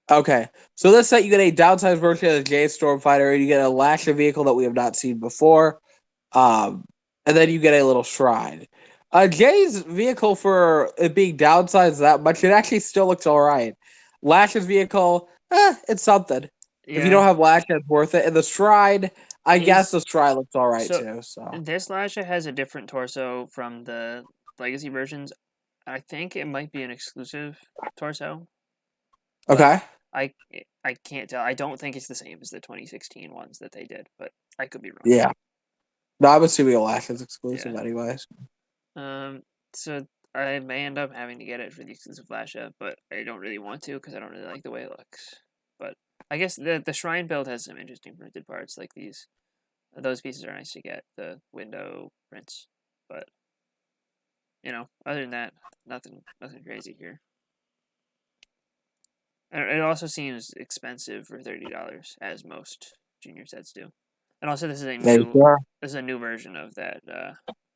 Okay. So this set you get a downsized version of the Jay's Stormfighter, and you get a Lasher vehicle that we have not seen before. And then you get a little shrine. Jay's vehicle, for it being downsized that much, it actually still looks alright. Lash's vehicle, it's something. Yeah. If you don't have Lash, it's worth it. And the Shrine, I guess the Shrine looks alright too. So this Lasha has a different torso from the Legacy versions. I think it might be an exclusive torso. Okay. I can't tell. I don't think it's the same as the 2016 ones that they did, but I could be wrong. Yeah. No, I'm assuming a Lash is exclusive anyways. So I may end up having to get it for the exclusive Lasha, but I don't really want to because I don't really like the way it looks. But I guess the Shrine build has some interesting printed parts like these. Those pieces are nice to get, the window prints. But, you know, other than that, nothing crazy here. And it also seems expensive for $30, as most junior sets do. And also, this is a new version of that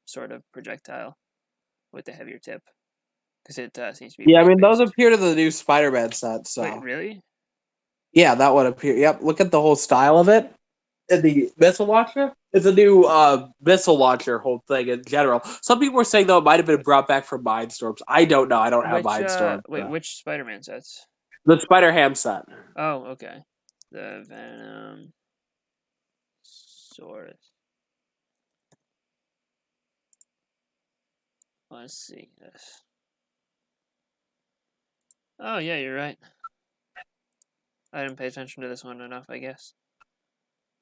sort of projectile with the heavier tip, because it seems to be. Yeah, I mean those appear to the new Spider-Man set. So wait, really? Yeah, that would appear. Yep, look at the whole style of it. the missile launcher? It's a new missile launcher whole thing in general. Some people were saying though it might have been brought back from Mindstorms. I don't know. I don't have Mindstorms. Which Spider-Man sets? The Spider-Ham set. Oh, okay. The Venom Saurus. Let's see this. Oh yeah, you're right. I didn't pay attention to this one enough, I guess.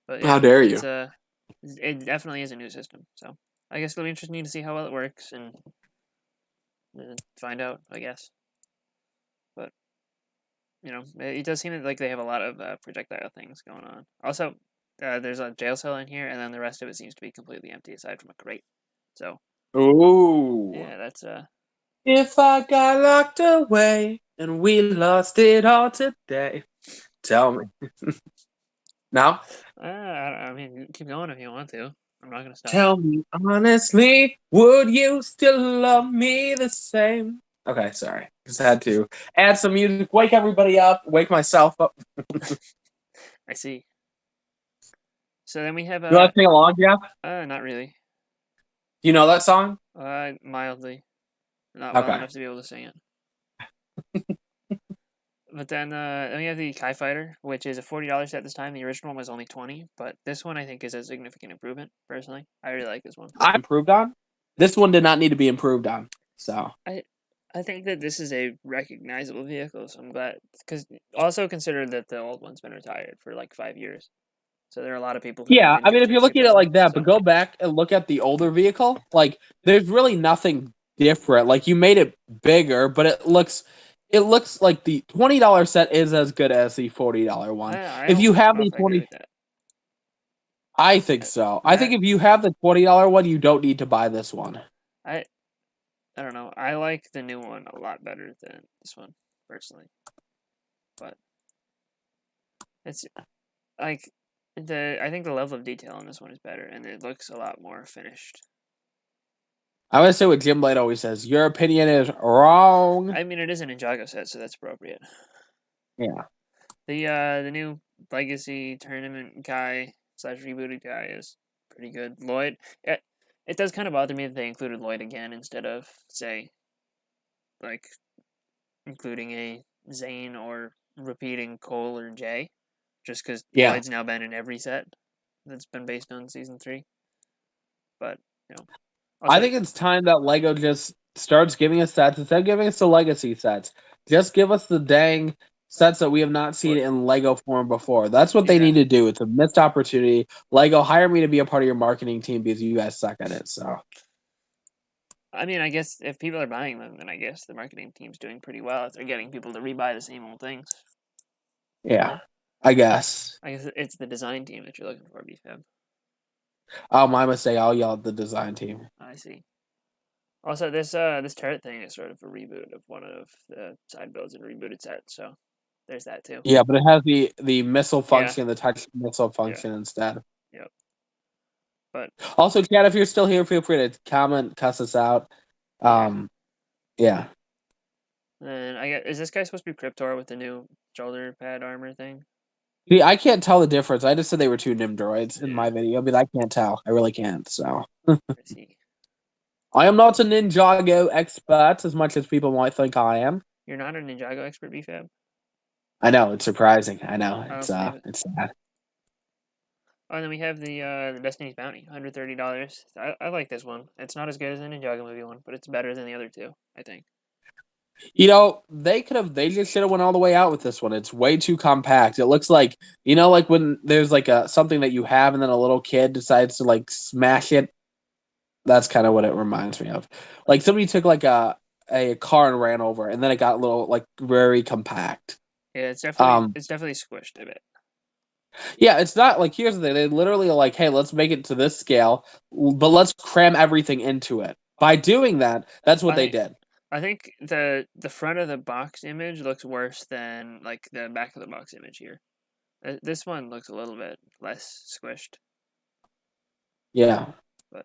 But yeah, How dare you? It definitely is a new system, so I guess it'll be interesting to see how well it works and find out, I guess. But it does seem like they have a lot of projectile things going on. Also, there's a jail cell in here, and then the rest of it seems to be completely empty aside from a crate. So, ooh, yeah, that's If I got locked away and we lost it all today, tell me. Now, I mean, keep going if you want to. I'm not gonna stop. tell me honestly, would you still love me the same? Okay, sorry. Just had to add some music, wake everybody up, wake myself up. I see. So then we have You want to sing along, Jeff? not really. Do you know that song? Mildly, not Okay. well enough to be able to sing it. But then we have the Kai Fighter, which is a $40 set this time. The original one was only $20, but this one I think is a significant improvement. Personally, I really like this one. I improved on. This one did not need to be improved on. So I think that this is a recognizable vehicle, so I'm glad. Because also consider that the old one's been retired for like 5 years, so there are a lot of people who yeah, I mean, if you're looking at it like that, so. but go back and look at the older vehicle, like there's really nothing different. Like you made it bigger, but it looks like the $20 set is as good as the $40 one. If you have the 20, I think so. I think if you have the $20 one, you don't need to buy this one. I don't know. I like the new one a lot better than this one, personally. But it's like I think the level of detail on this one is better, and it looks a lot more finished. I would say what Jim Blade always says: "Your opinion is wrong." I mean, it is an Ninjago set, so that's appropriate. Yeah. The new Legacy Tournament guy / rebooted guy is pretty good. Lloyd, it does kind of bother me that they included Lloyd again instead of, say, like including a Zane or repeating Cole or Jay, just because Lloyd's now been in every set that's been based on season 3. But I think it's time that Lego just starts giving us sets instead of giving us the legacy sets. Just give us the dang sets that we have not seen in Lego form before. That's what they need to do. It's a missed opportunity. Lego, hire me to be a part of your marketing team because you guys suck at it. So, I mean, I guess if people are buying them, then I guess the marketing team's doing pretty well if they're getting people to rebuy the same old things. Yeah, I guess. I guess it's the design team that you're looking for, BFAB. Oh, my mistake. I'll yell at the design team. I see. Also, this turret thing is sort of a reboot of one of the side builds in a rebooted set, so there's that too. Yeah, but it has the missile function, the touch missile function instead. Yep. But also, Chad, if you're still here, feel free to comment, cuss us out. Yeah. And is this guy supposed to be Cryptor with the new shoulder pad armor thing? See, I can't tell the difference. I just said they were 2 Nim droids in my video, but I can't tell. I really can't. So. I see. I am not a Ninjago expert as much as people might think I am. You're not a Ninjago expert, BFAB? I know, it's surprising. I know. It's sad. Oh, and then we have the Destiny's Bounty, $130. I like this one. It's not as good as the Ninjago movie one, but it's better than the other two, I think. They just should have went all the way out with this one. It's way too compact. It looks like, like when there's like something that you have and then a little kid decides to like smash it. That's kind of what it reminds me of. Like somebody took like a car and ran over, and then it got a little like very compact. Yeah, it's definitely squished a bit. Yeah, it's not like, here's the thing. They literally are like, hey, let's make it to this scale, but let's cram everything into it. By doing that, that's what they did. I think the front of the box image looks worse than like the back of the box image here. This one looks a little bit less squished. Yeah. But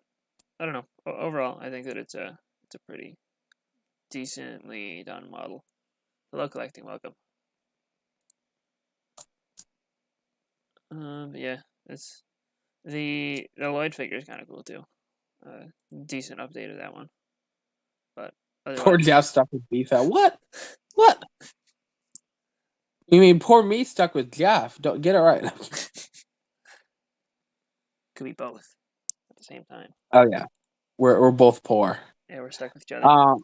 I don't know. Overall, I think that it's a pretty decently done model. Hello, collecting, welcome. Yeah, it's The Lloyd figure is kind of cool too. Decent update of that one. But Poor otherwise, Jeff stuck with BFAB. What? What? You mean poor me stuck with Jeff? Don't get it right. could be both at the same time. Oh yeah, we're both poor. Yeah, we're stuck with each other.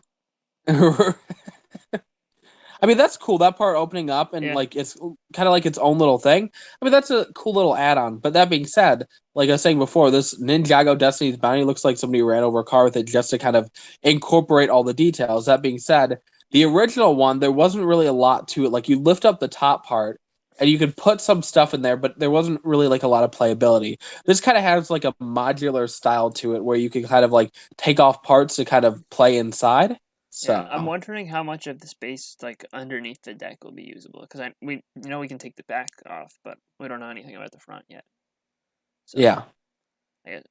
I mean, that's cool. That part opening up and Yeah. like it's kind of like its own little thing. I mean, that's a cool little add-on. But that being said, like I was saying before, this Ninjago Destiny's Bounty looks like somebody ran over a car with it just to kind of incorporate all the details. That being said, the original one, there wasn't really a lot to it. Like you lift up the top part and you could put some stuff in there, but there wasn't really like a lot of playability. This kind of has like a modular style to it where you can kind of like take off parts to kind of play inside. So Yeah, I'm wondering how much of the space like underneath the deck will be usable because we can take the back off, but we don't know anything about the front yet. So, yeah.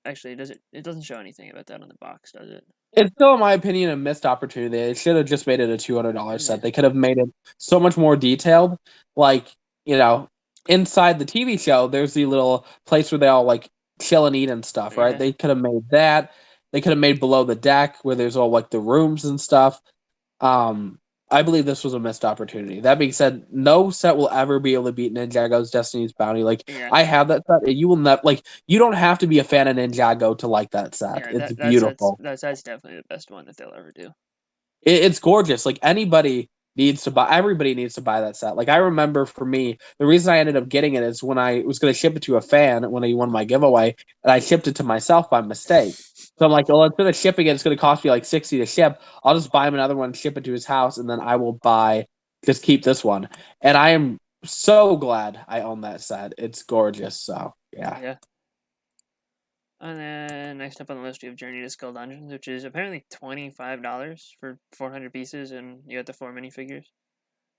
Actually, it doesn't show anything about that on the box, does it? It's still, in my opinion, a missed opportunity. They should have just made it a $200 set. Yeah. They could have made it so much more detailed. Like, inside the TV show, there's the little place where they all like chill and eat and stuff, right? Yeah. They could have made that. They could have made below the deck where there's all like the rooms and stuff. I believe this was a missed opportunity. That being said, no set will ever be able to beat Ninjago's Destiny's Bounty. Like Yeah. I have that set, and you will not like. You don't have to be a fan of Ninjago to like that set. Yeah, It's beautiful. that's definitely the best one that they'll ever do. It's gorgeous. Like anybody needs to buy. Everybody needs to buy that set. Like I remember for me, the reason I ended up getting it is when I was going to ship it to a fan when I won my giveaway, and I shipped it to myself by mistake. So I'm like, well, instead of shipping it, it's going to cost me like $60 to ship. I'll just buy him another one, ship it to his house, and then I will just keep this one. And I am so glad I own that set. It's gorgeous. So yeah. Yeah. And then next up on the list, we have Journey to Skull Dungeons, which is apparently $25 for 400 pieces, and you got the 4 minifigures.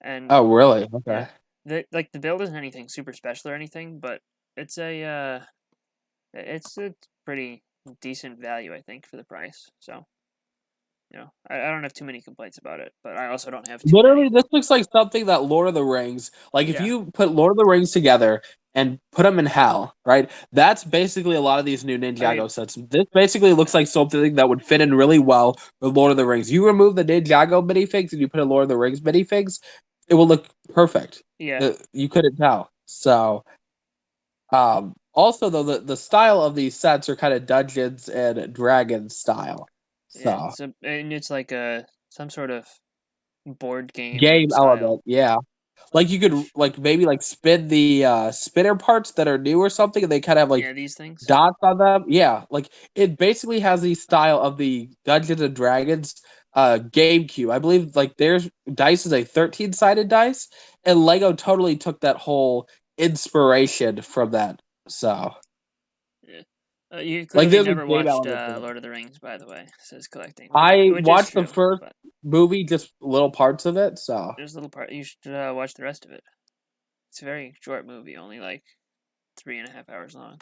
And oh, really? Okay. Yeah, the build isn't anything super special or anything, but it's a pretty decent value, I think, for the price. So, I don't have too many complaints about it, but I also don't have too Literally, many. this looks like something that Lord of the Rings, like if Yeah. you put Lord of the Rings together and put them in hell, right? That's basically a lot of these new Ninjago sets. This basically looks like something that would fit in really well with Lord of the Rings. You remove the Ninjago minifigs and you put a Lord of the Rings minifigs, it will look perfect. Yeah. You couldn't tell. So, also though, the style of these sets are kind of Dungeons and Dragons style. Yeah. So And it's like some sort of board game style. element, yeah. Like you could like maybe like spin the spinner parts that are new or something, and they kind of have like these things. dots on them. Yeah, like it basically has the style of the Dungeons and Dragons GameCube. I believe like their dice is a 13-sided dice, and Lego totally took that whole inspiration from that. So yeah. You like clearly there's a never game watched element to it. Lord of the Rings, by the way. Says collecting. I which watched is the true, first but movie, just little parts of it. So there's a little part. You should watch the rest of it. It's a very short movie, only like 3.5 hours long.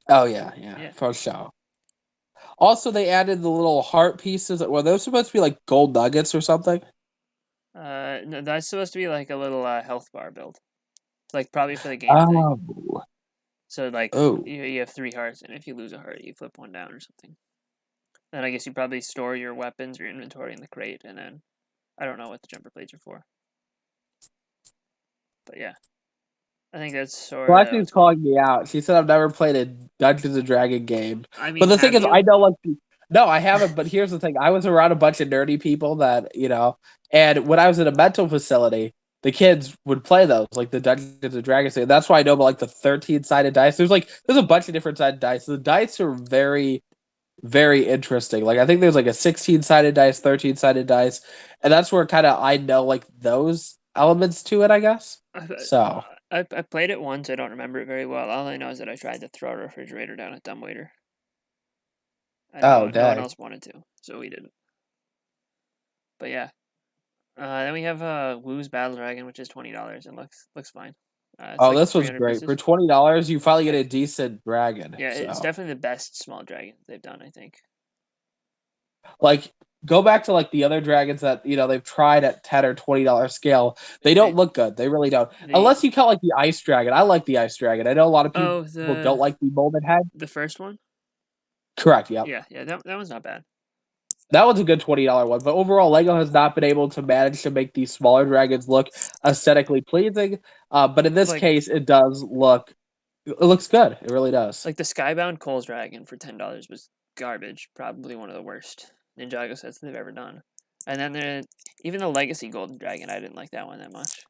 oh yeah, for sure. Also, they added the little heart pieces. Were those supposed to be like gold nuggets or something? No, that's supposed to be like a little health bar build. It's like probably for the game thing. Oh, So like oh, you have 3 hearts, and if you lose a heart, you flip one down or something. Then I guess you probably store your weapons, your inventory in the crate, and then I don't know what the jumper plates are for. But yeah, I think that's sort of. Blackie's calling me out. She said I've never played a Dungeons and Dragon game. I mean, But the thing have is, you? I know like no, I haven't. But here's the thing: I was around a bunch of nerdy people that and when I was in a mental facility, the kids would play those, like the Dungeons and Dragons thing. That's why I know about like the 13-sided dice. There's a bunch of different sided dice. The dice are very, very interesting. Like I think there's like a 16-sided dice, 13-sided dice, and that's where kind of I know like those elements to it, I guess. So I played it once. I don't remember it very well. All I know is that I tried to throw a refrigerator down at dumbwaiter. No one else wanted to, so we didn't. But yeah. Then we have Woo's Battle Dragon, which is $20 and looks fine. like this was great. Pieces. For $20, you finally get a decent dragon. Yeah, so. it's definitely the best small dragon they've done, I think. Like, go back to like the other dragons that they've tried at $10 or $20 scale. They don't look good. They really don't. Unless you count like the ice dragon. I like the ice dragon. I know a lot of people don't like the molded head. The first one. Correct. Yep. Yeah. That one's not bad. That was a good $20 one, but overall, Lego has not been able to manage to make these smaller dragons look aesthetically pleasing. But in this case, it looks good. It really does. Like the Skybound Cole's Dragon for $10 was garbage. Probably one of the worst Ninjago sets they've ever done. And then even the Legacy Golden Dragon, I didn't like that one that much.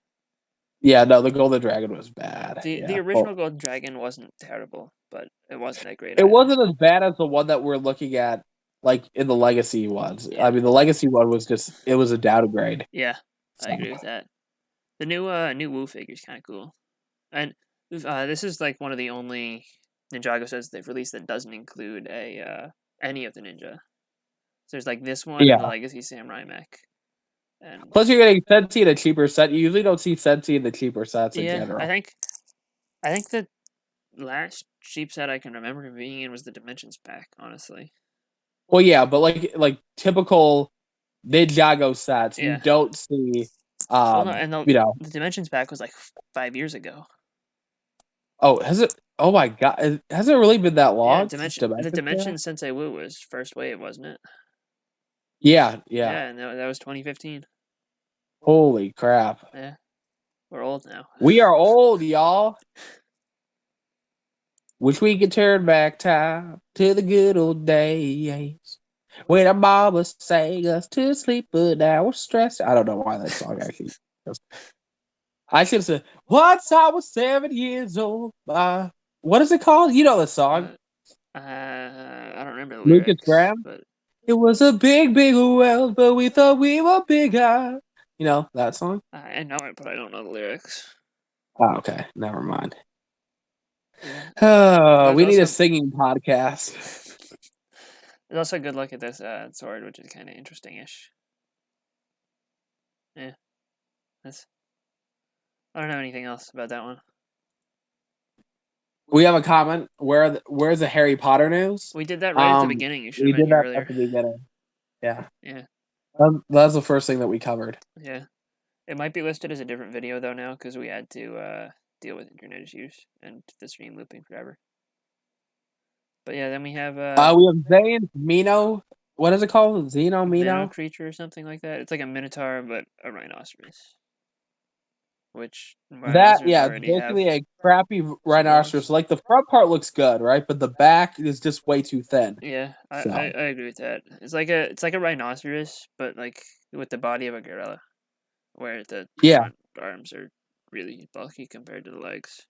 Yeah, no, the Golden Dragon was bad. The original Golden Dragon wasn't terrible, but it wasn't that great. It wasn't as bad as the one that we're looking at. Like in the Legacy ones. Yeah. I mean, the Legacy one was it was a downgrade. Yeah, I agree with that. The new Wu figure is kind of cool. And this is like one of the only Ninjago sets they've released that doesn't include any of the ninja. So there's like this one and the Legacy Samurai Mech. And plus, you're getting Sensi in a cheaper set. You usually don't see Sensi in the cheaper sets in general. I think the last cheap set I can remember being in was the Dimensions pack, honestly. Well, yeah, but like typical Ninjago sets, you don't see. The Dimensions pack was like 5 years ago. Oh, has it? Oh my god, has it really been that long? The Dimension Sensei Wu was first wave, wasn't it? Yeah. Yeah, and that was 2015. Holy crap! Yeah, we're old now. We are old, y'all. Wish we could turn back time to the good old days when our mama sang us to sleep, but now we're stressed. I don't know why that song actually. I should have said, once I was 7 years old. What is it called? You know the song. I don't remember the lyrics. Lucas Graham? But... It was a big, big world, but we thought we were bigger. You know that song? I know it, but I don't know the lyrics. Oh, okay. Never mind. Oh, we need a singing podcast. There's also a good look at this sword, which is kind of interesting-ish. Yeah. I don't know anything else about that one. We have a comment. Where's the Harry Potter news? We did that right at the beginning. You should have did that earlier. At the beginning. Yeah. Yeah. That's the first thing that we covered. Yeah. It might be listed as a different video, though, now, because we had to deal with internet issues and the stream looping forever. But yeah, then we have... we have Zane, Mino. What is it called? Xeno, Mino? Creature or something like that. It's like a Minotaur, but a rhinoceros. Which... basically a crappy rhinoceros. Like, the front part looks good, right? But the back is just way too thin. Yeah, I agree with that. It's like a rhinoceros, but like with the body of a gorilla, where the front arms are really bulky compared to the legs.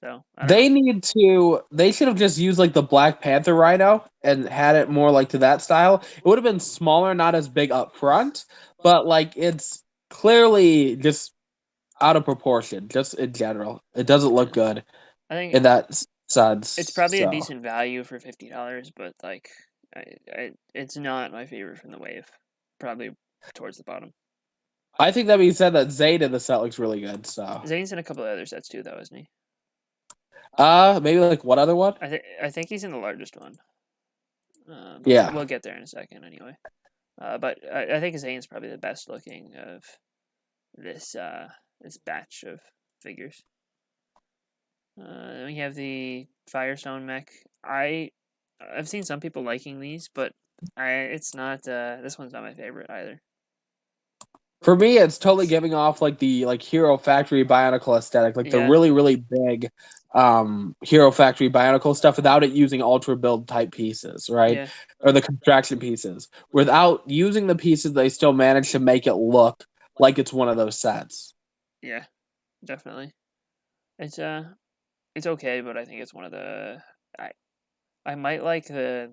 So they should have just used like the Black Panther rhino and had it more like to that style. It would have been smaller, not as big up front, but like it's clearly just out of proportion, just in general. It doesn't look good. I think in that sense. It's probably a decent value for $50, but like it's not my favorite from the wave. Probably towards the bottom. I think that being said, that Zane in the set looks really good. So Zane's in a couple of other sets too, though, isn't he? Maybe like what other one? I think he's in the largest one. Yeah, we'll get there in a second anyway. But I think Zane's probably the best looking of this batch of figures. Then we have the Firestone mech. I've seen some people liking these, but it's not. This one's not my favorite either. For me, it's totally giving off like the Hero Factory Bionicle aesthetic, like the really, really big Hero Factory Bionicle stuff without it using Ultra Build type pieces, right? Yeah. Or the contraction pieces. Without using the pieces, they still manage to make it look like it's one of those sets. Yeah, definitely. It's okay, but I think it's one of the I might like it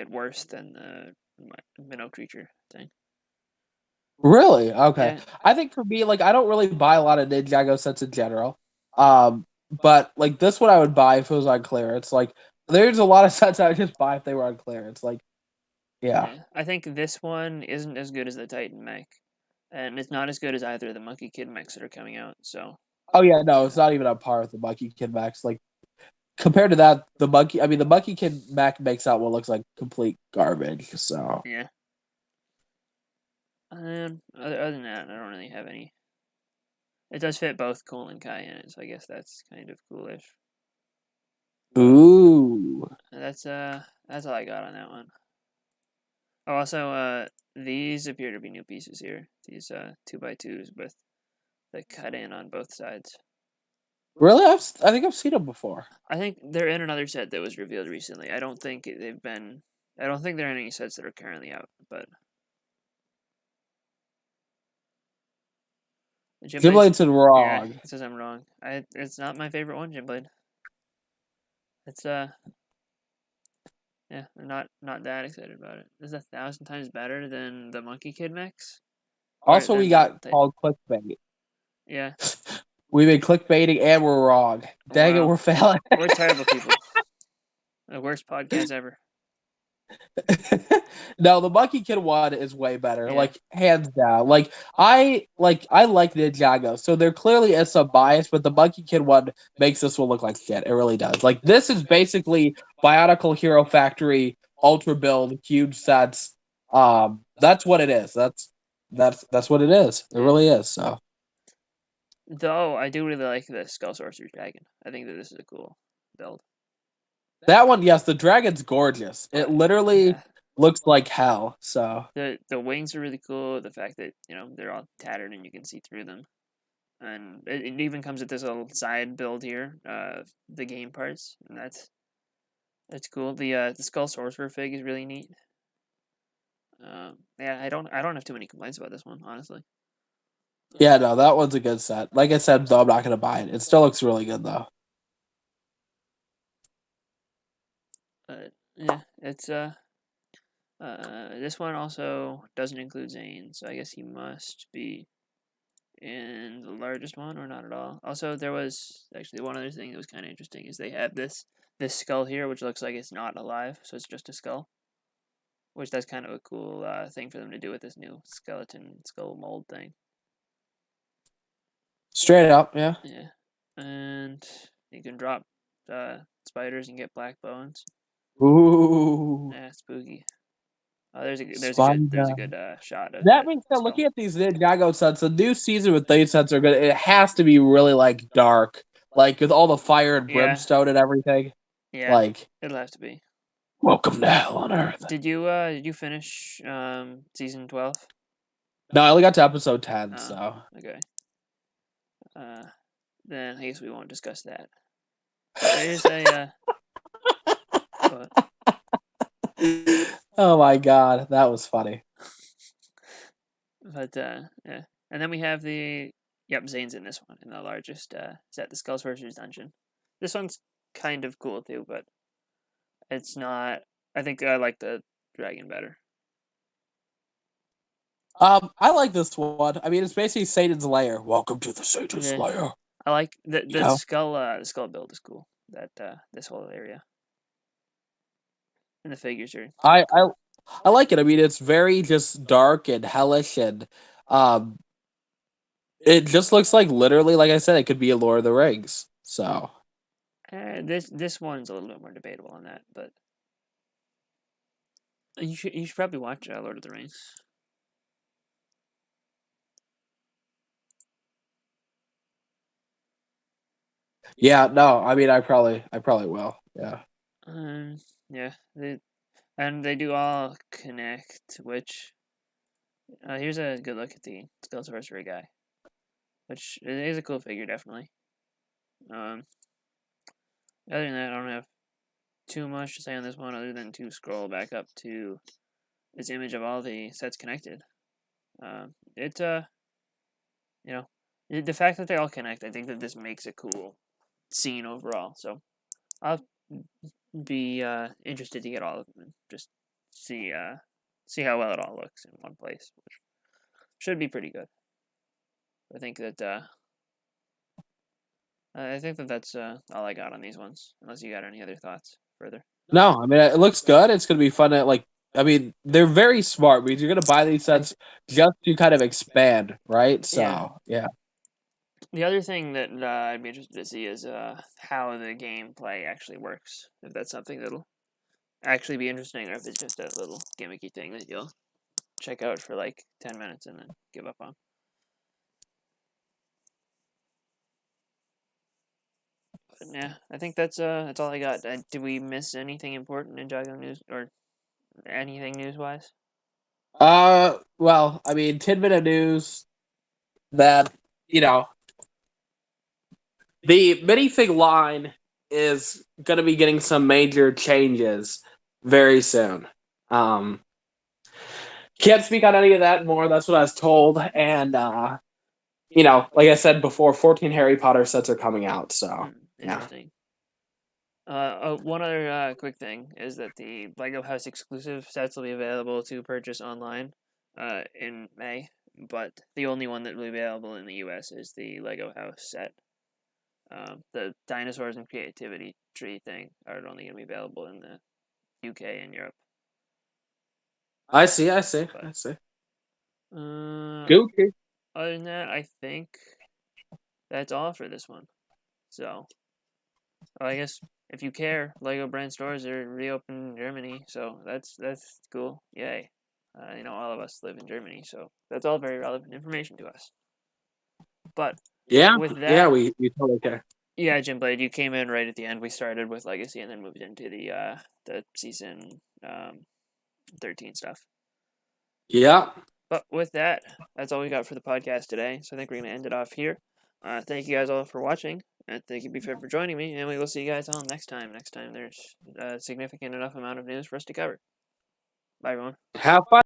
worse than the Minnow Creature thing. Really? Okay. Yeah. I think for me, like, I don't really buy a lot of Ninjago sets in general. But like this one I would buy if it was on clearance. Like there's a lot of sets I would just buy if they were on clearance. Like yeah. I think this one isn't as good as the Titan mech. And it's not as good as either of the Monkey Kid mechs that are coming out, so Oh yeah, no, it's not even on par with the Monkey Kid mechs. Like compared to that, the Monkey Kid Mac makes out what looks like complete garbage. So Yeah. Other than that, I don't really have any. It does fit both Cole and Kai in it, so I guess that's kind of coolish. ooh, That's all I got on that one. Oh, also, these appear to be new pieces here. These 2x2s with the cut in on both sides. really? I think I've seen them before. I think they're in another set that was revealed recently. I don't think they've been. I don't think they're in any sets that are currently out. But Giblade's in yeah, wrong. it says I'm wrong. It's not my favorite one, Gimblade. It's yeah, I'm not that excited about it. This is 1,000 times better than the Monkey Kid mix. Also, we got called clickbait. Yeah. We've been clickbaiting and we're wrong. Dang it, we're failing. We're terrible people. The worst podcast ever. No, the Monkey Kid one is way better. Yeah. Like, hands down. I like Ninjago, so there clearly is some bias, but the Monkey Kid one makes this one look like shit. It really does. Like, this is basically Bionicle Hero Factory Ultra Build huge sets. That's what it is. That's what it is. It really is. So, though I do really like the Skull Sorcerer's Dragon. I think that this is a cool build. that one, yes, the dragon's gorgeous. It literally looks like hell. So the wings are really cool. The fact that they're all tattered and you can see through them, and it even comes with this little side build here, the game parts, and that's cool. The Skull Sorcerer fig is really neat. Yeah, I don't have too many complaints about this one, honestly. yeah, no, that one's a good set. Like I said, though, I'm not gonna buy it. It still looks really good though. Yeah, it's this one also doesn't include Zane, so I guess he must be in the largest one or not at all. Also, there was actually one other thing that was kind of interesting is they have this skull here, which looks like it's not alive, so it's just a skull. Which that's kind of a cool thing for them to do with this new skeleton skull mold thing. Straight up, yeah. Yeah, and you can drop spiders and get black bones. Ooh. Yeah, spooky. Oh, there's a good shot of that being said, looking at these Ninjago sets, the new season with these sets are good. It has to be really like dark, like with all the fire and brimstone and everything. Yeah, like it'll have to be. Welcome to hell on earth. Did you finish season 12? No, I only got to episode 10. So okay. Then I guess we won't discuss that. There's a. Oh my god, that was funny. But yeah, and then we have Zane's in this one in the largest set, the Skull Sorcerer's Dungeon. This one's kind of cool too, but it's not. I think I like the dragon better. I like this one. I mean, it's basically Satan's lair. Welcome to the Satan's lair. I like the skull. The skull build is cool. That this whole area. And the figures are. I like it. I mean, it's very just dark and hellish, and it just looks like literally, like I said, it could be a Lord of the Rings. So this one's a little bit more debatable on that, but you should probably watch Lord of the Rings. Yeah, no, I mean, I probably will. Yeah. Yeah, they do all connect, which here's a good look at the Skull Sorcerer guy, which is a cool figure, definitely. Other than that, I don't have too much to say on this one, other than to scroll back up to this image of all the sets connected. The fact that they all connect, I think that this makes a cool scene overall. So I'll be interested to get all of them and just see how well it all looks in one place, which should be pretty good. I think that that's all I got on these ones. Unless you got any other thoughts further. No, I mean, it looks good. It's gonna be fun to I mean, they're very smart because you're gonna buy these sets just to kind of expand, right? So yeah. The other thing that I'd be interested to see is how the gameplay actually works. If that's something that'll actually be interesting, or if it's just a little gimmicky thing that you'll check out for like 10 minutes and then give up on. But yeah, I think that's all I got. Did we miss anything important in Ninjago news or anything news wise? Well, I mean, tidbit of news that the minifig line is going to be getting some major changes very soon. Can't speak on any of that more. That's what I was told, and like I said before, 14 Harry Potter sets are coming out. So yeah. Interesting. One other quick thing is that the Lego House exclusive sets will be available to purchase online in May, but the only one that will be available in the US is the Lego House set. The Dinosaurs and Creativity Tree thing are only going to be available in the UK and Europe. I see. Gucci. Other than that, I think that's all for this one. So, I guess if you care, Lego brand stores are reopened in Germany, so that's cool. Yay! All of us live in Germany, so that's all very relevant information to us. But with that, we totally care. Yeah, Jim Blade, you came in right at the end. We started with Legacy and then moved into the season 13 stuff. Yeah. But with that, that's all we got for the podcast today. So I think we're going to end it off here. Thank you guys all for watching. And thank you, BFAB, for joining me. And we will see you guys all next time. Next time there's a significant enough amount of news for us to cover. Bye, everyone. Have fun.